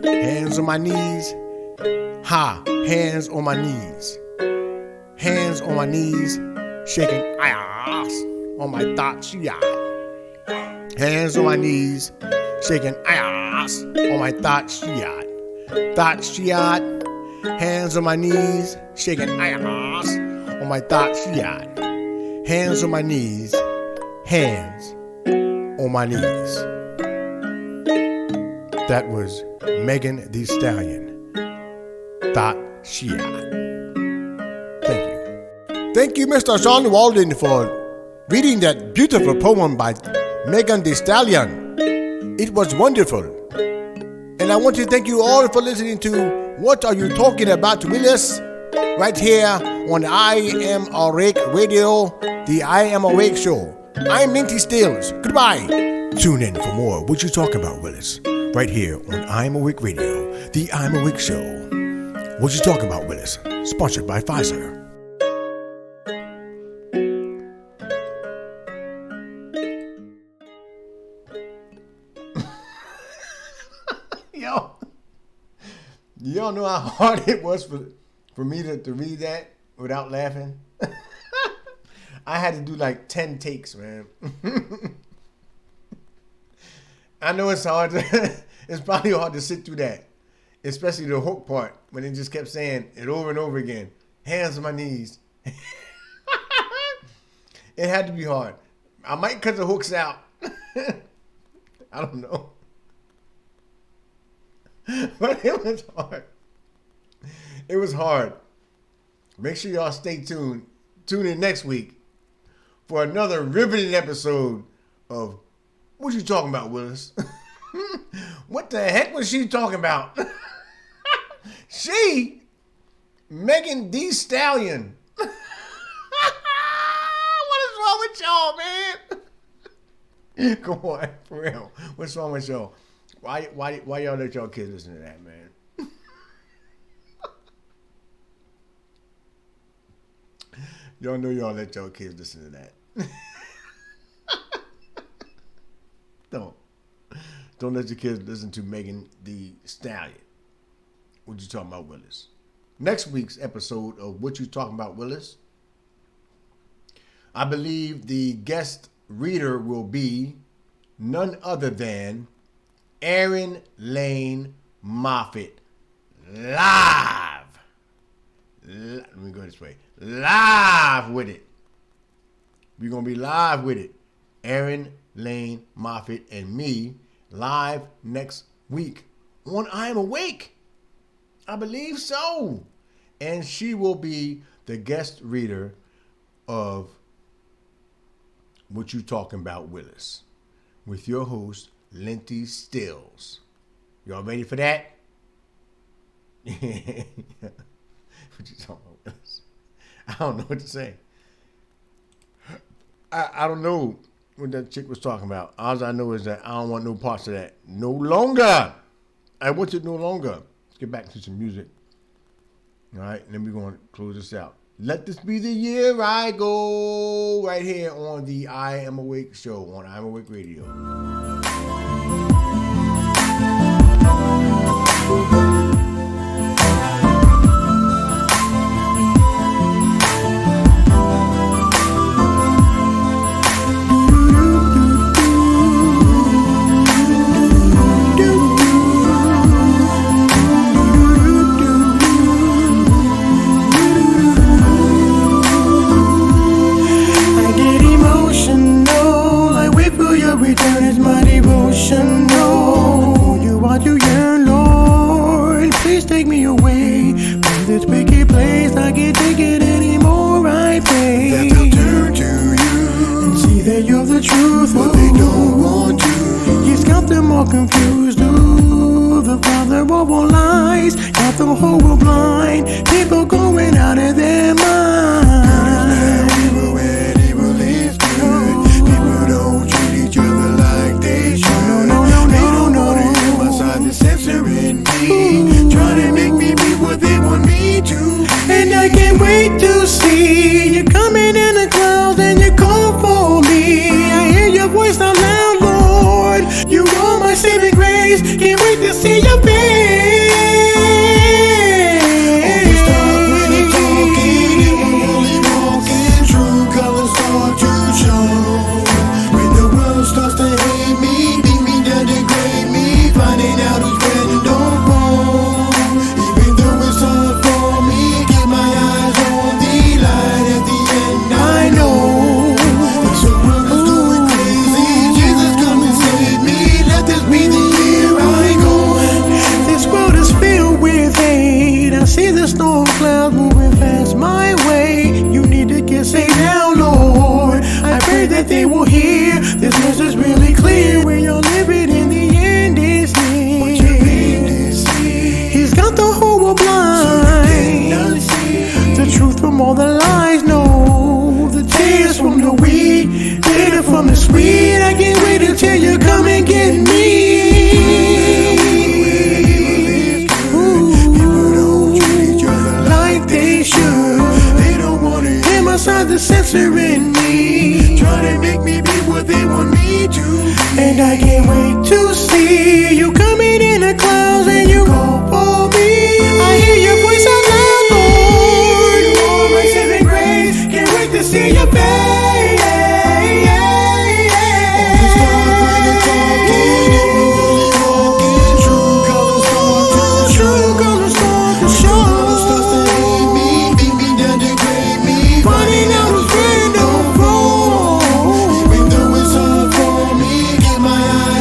Hands on my knees. Hands on my knees. Hands on my knees, shaking ass on my thought shiat. Hands on my knees, shaking ass on my thought shiat. Thought shiat. Hands on my knees, shaking ass on my thought shiat. Hands on my knees. Hands on my knees. That was Megan Thee Stallion. Thought shiat. Thank you. Thank you, Mr. Sean Walden, for reading that beautiful poem by Megan Thee Stallion. It was wonderful. And I want to thank you all for listening to What Are You Talking About, Willis? Right here on I Am Awake Radio, the I Am Awake Show. I'm Minty Stills. Goodbye. Tune in for more What You Talking About, Willis? Right here on I Am Awake Radio, the I Am Awake Show. What You Talking About, Willis? Sponsored by Pfizer. Y'all know how hard it was for me to read that without laughing? I had to do like 10 takes, man. I know it's hard. It's probably hard to sit through that. Especially the hook part when it just kept saying it over and over again. Hands on my knees. It had to be hard. I might cut the hooks out. I don't know. But it was hard. It was hard. Make sure y'all stay tuned tune in next week for another riveting episode of What You Talking About, Willis? What the heck was she talking about? She, Megan Thee Stallion. What is wrong with y'all, man? Come on, for real. What's wrong with y'all? Why y'all let y'all kids listen to that, man? Y'all know y'all let y'all kids listen to that. Don't let your kids listen to Megan Thee Stallion. What You Talking About, Willis? Next week's episode of What You Talking About, Willis, I believe the guest reader will be none other than Aaron Lane Moffitt. Live. Let me go this way. Live with it. We're going to be live with it. Aaron Lane Moffitt and me live next week on I Am Awake. I believe so. And she will be the guest reader of What You Talking About, Willis, with your host, Linty Stills. Y'all ready for that? What you talking about, Willis? I don't know what to say. I don't know what that chick was talking about. All I know is that I don't want no parts of that. No longer. I want it no longer. Let's get back to some music. All right, and then we're going to close this out. Let this be the year I go, right here on the I Am Awake show on I Am Awake Radio. Return is my devotion. No, you are to yearn, Lord. Please take me away from this wicked place. I can't take it anymore. I pray that they'll turn to you and see that you're the truth, but they don't want to. He's got them all confused. Ooh, the father of all lies got the whole world blind. People going out of their mind. Censoring me, trying to make me be what they want me to. And I can't wait to see you coming in the clouds and you call for me. I hear your voice out loud, Lord. You are my saving grace. Can't wait to see your face. Always start when I'm talking, and we're only walking. True colors start to show. When the world starts to hate me, beat me down, degrade me, finding out who's red and don't wrong. Even though it's hard for me, keep my eyes on the light at the end. I know this world is going crazy. Jesus, come and save me. Let this be the year I go. This world is filled with hate. I see the storm clouds moving fast my way. You need to get saved now, Lord. I pray that they will hear this message really clear. Where you're living in the end is near. What you really see, he's got the whole world blind. So the truth from all the lies. No, the tears from the weak, bitter from the sweet. I can't wait until you come and get me. People don't treat each other like they should. They don't want to hear my side, the censoring me, trying to make me be what they want me to. And I can't wait to see you coming in the clouds and you call for me. I hear your voice out loud, Lord. You are my saving grace. Can't wait to see your face. Always start when you're talking, and we're only walking. True colors start to show. The world starts to hate me, beat me down, degrade me, finding out who's red and don't wrong. Even though it's hard for me, keep my eyes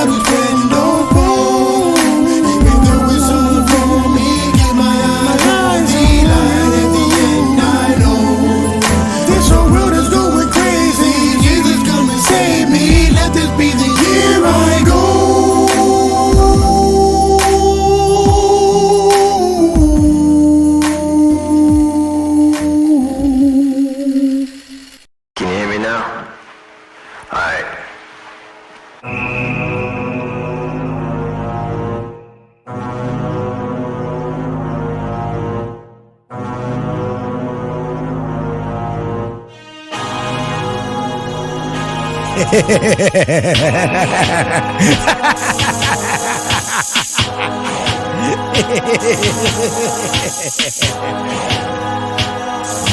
everybody's friend. Don't go, even though it's all for me. Get my eyes on the light at the end. I know this whole world is going crazy. Jesus, come and save me. Let this be the year I go. Can you hear me now? Alright.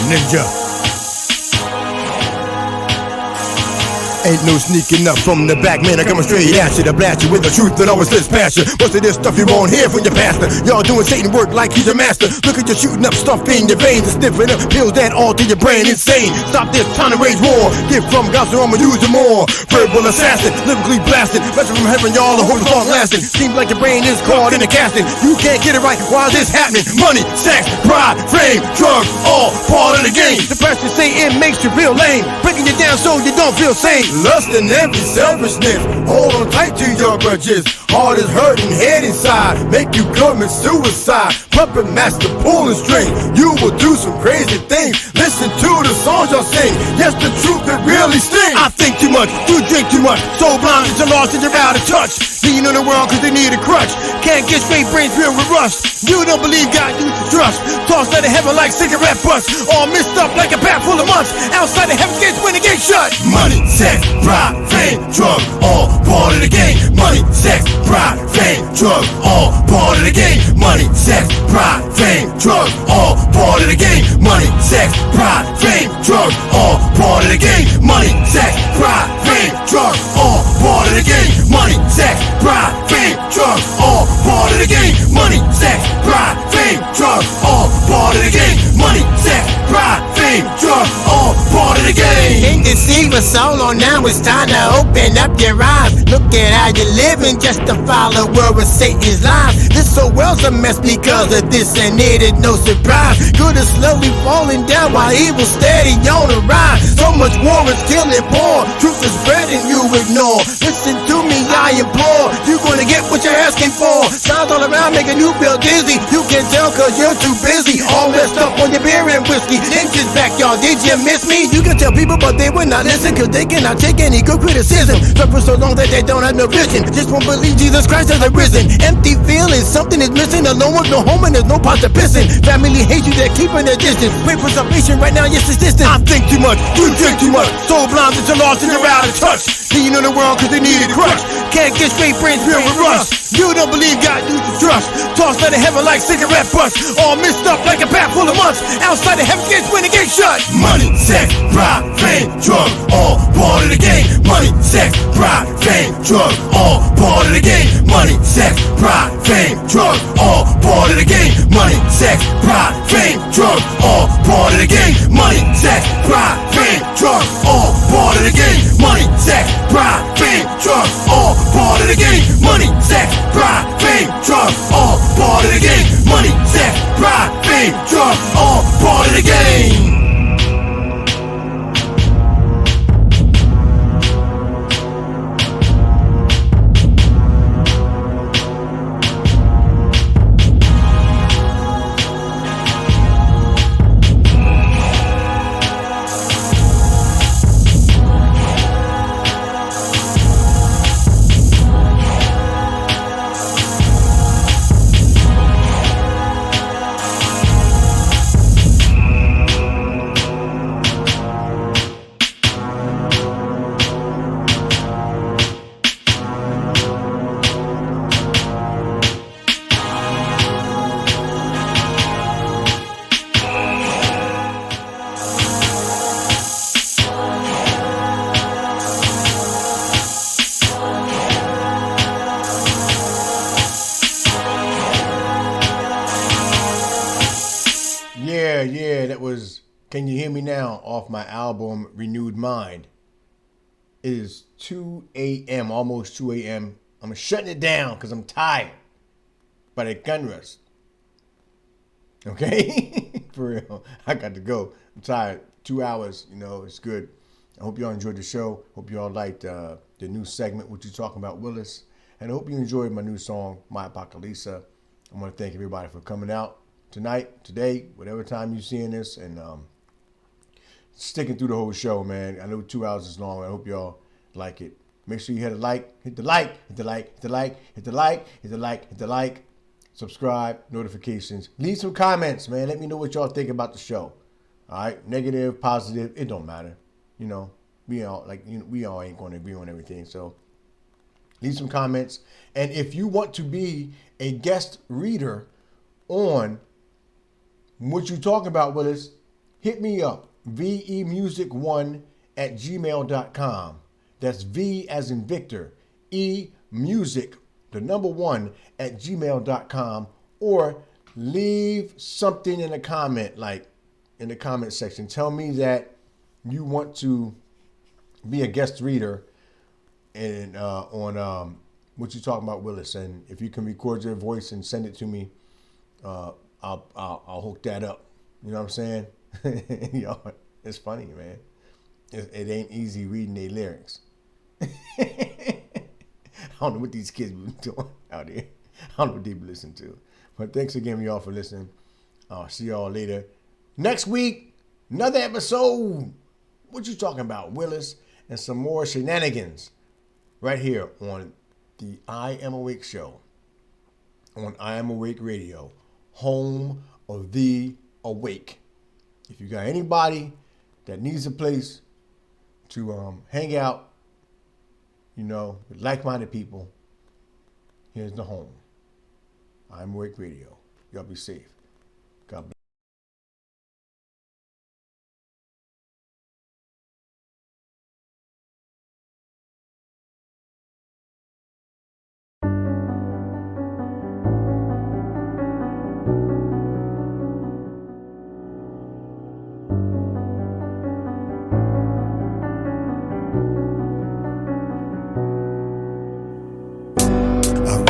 Ninja. Ain't no sneaking up from the back, man. I come straight at you to blast you with the truth that always lives past you. Most of this stuff you won't hear from your pastor. Y'all doing Satan work like he's your master. Look at you shooting up stuff in your veins and sniffing up pills that alter your brain. Insane. Stop this, time to wage war. Get from God, so I'ma use it more. Verbal assassin, lyrically blasted. Message from heaven, y'all, the whole long lasting. Seems like your brain is caught in a casting. You can't get it right while this happening. Money, sex, pride, fame, drugs, all part of the game. The person say it makes you feel lame, breaking you down so you don't feel sane. Lust and envy, selfishness, hold on tight to your grudges. Heart is hurting, head inside, make you commit suicide. Puppet master pulling string, you will do some crazy things. Listen to the songs y'all sing, yes, the truth it really stings. I think too much, you drink too much, so blind that you're lost and you're out of touch. Lean on the world cause they need a crutch, can't get straight brains filled with rust. You don't believe God, you should trust. Tossed out of heaven like cigarette butts, all mixed up like a bag full of months. Outside of heaven's gates when the gates shut. Money, sex, pride, fame, drugs, all part of the game. Money, sex, pride, fame, drugs, all part of the game. Money, sex, pride, fame, drugs, all part of the game. Money, sex, pride, fame, drugs, all part of the game. Money, sex, pride, fame, drugs, all part of the game. Money, sex, pride, fame, drugs, all part of the game. Money, sex, pride, fame, drugs, all part of the game. Money, sex, pride, fame, drugs, all part of the game. Can't deceive us all on now, it's time to open up your eyes. Look at how you're living, just a follower of Satan's lies. This whole world's a mess because of this, and it is no surprise. Good is slowly falling down while evil steady on the rise. So much war is killing poor, truth is spreading, you ignore. Listen to me, I implore, you gonna get what you're asking for. Signs all around making you feel dizzy, you can tell cause you're too busy. All messed up on your beer and whiskey. Ninja's back, y'all, did you miss me? You can tell people but they will not listen cause they cannot take any good criticism. Suffer so long that they don't have no vision, just won't believe Jesus Christ has arisen. Empty feelings, something is missing. Alone with no home and there's no pot to pissing. Family hates you, they're keeping their distance. Wait for salvation right now, yes it's distant. I think too much, you drink too much, so blind that you're lost and you're out of touch. Lean on the world cause they need a crutch, can't get straight brains filled with rust. You don't believe God, you should trust. Tossed out of heaven like cigarette butts, all mixed up like a bag full of months. Outside of heaven's gates when the gates shut. Money, sex, pride, fame, drugs, all part of the game. Money, sex, pride, fame, drugs, all part of the game. Money, sex, pride, fame, drugs, all part of the game. Money, sex, pride, fame, drugs, all part of the game. Money, sex, pride, fame, drugs, all part of the game. Money, sex, pride, fame, drugs, all part of the game. Money, sex, pride, fame, drugs, all part of the game. Money, sex, pride, fame, drugs, all part of the game. Yeah, that was Can You Hear Me Now off my album Renewed Mind. It is 2 a.m., almost 2 a.m. I'm shutting it down because I'm tired by the gun rust. Okay? For real. I got to go. I'm tired. 2 hours, it's good. I hope y'all enjoyed the show. Hope y'all liked the new segment, what you talking about, Willis. And I hope you enjoyed my new song, My Apocalypse. I want to thank everybody for coming out tonight, today, whatever time you're seeing this, and sticking through the whole show, man. I know 2 hours is long. I hope y'all like it. Make sure you hit the like, hit the like, hit the like, hit the like, hit the like, hit the like, hit the like. Subscribe, notifications. Leave some comments, man. Let me know what y'all think about the show. All right, negative, positive, it don't matter. We all ain't going to agree on everything. So leave some comments. And if you want to be a guest reader on What You Talking About, Willis, hit me up. vemusic1@gmail.com. That's V as in Victor. emusic, the number 1 at gmail.com. Or leave something in the comment, like in the comment section. Tell me that you want to be a guest reader and on What You Talking About, Willis. And if you can record your voice and send it to me, I'll hook that up. You know what I'm saying? It's funny, man. It ain't easy reading their lyrics. I don't know what these kids be doing out here. I don't know what they be listening to. But thanks again, y'all, for listening. I'll see y'all later. Next week, another episode. What You Talking About, Willis? And some more shenanigans right here on the I Am Awake show. On I Am Awake Radio. Home of the awake. If you got anybody that needs a place to hang out, with like-minded people, here's the home. I'm Awake Radio. Y'all be safe. God bless.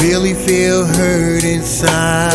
Really feel hurt inside.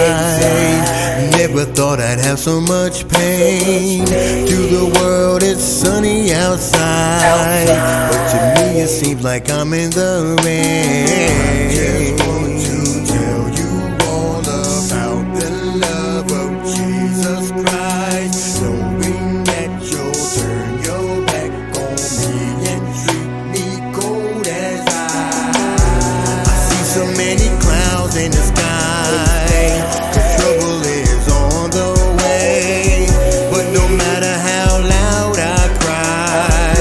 Never thought I'd have so much pain. To the world it's sunny outside, but to me it seems like I'm in the rain. Just want to tell you all about the love of Jesus Christ, knowing that you'll turn your back on me and treat me cold as ice. I see so many clouds in the sky, the trouble is on the way. But no matter how loud I cry,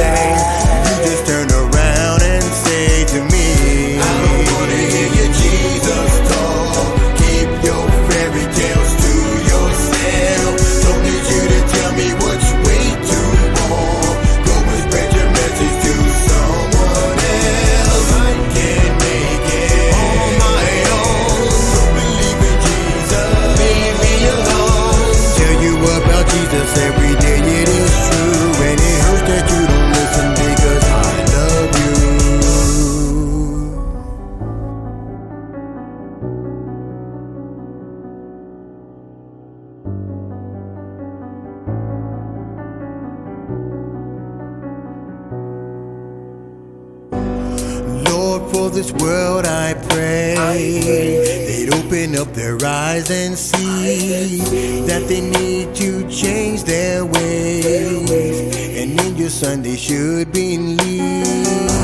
you just turn around and say to me, I don't wanna hear your Jesus talk. Keep your fairy tales to yourself. Don't need you to tell me which way to walk. Go and spread your message to someone else. I can't make it on my own. Don't believe in Jesus, leave me alone. Tell you about Jesus every day, it is true. And it hurts that you don't listen because I love you. Lord, for this world I pray, they'd open up their eyes and see that they need to change their ways, and in your Son they should believe.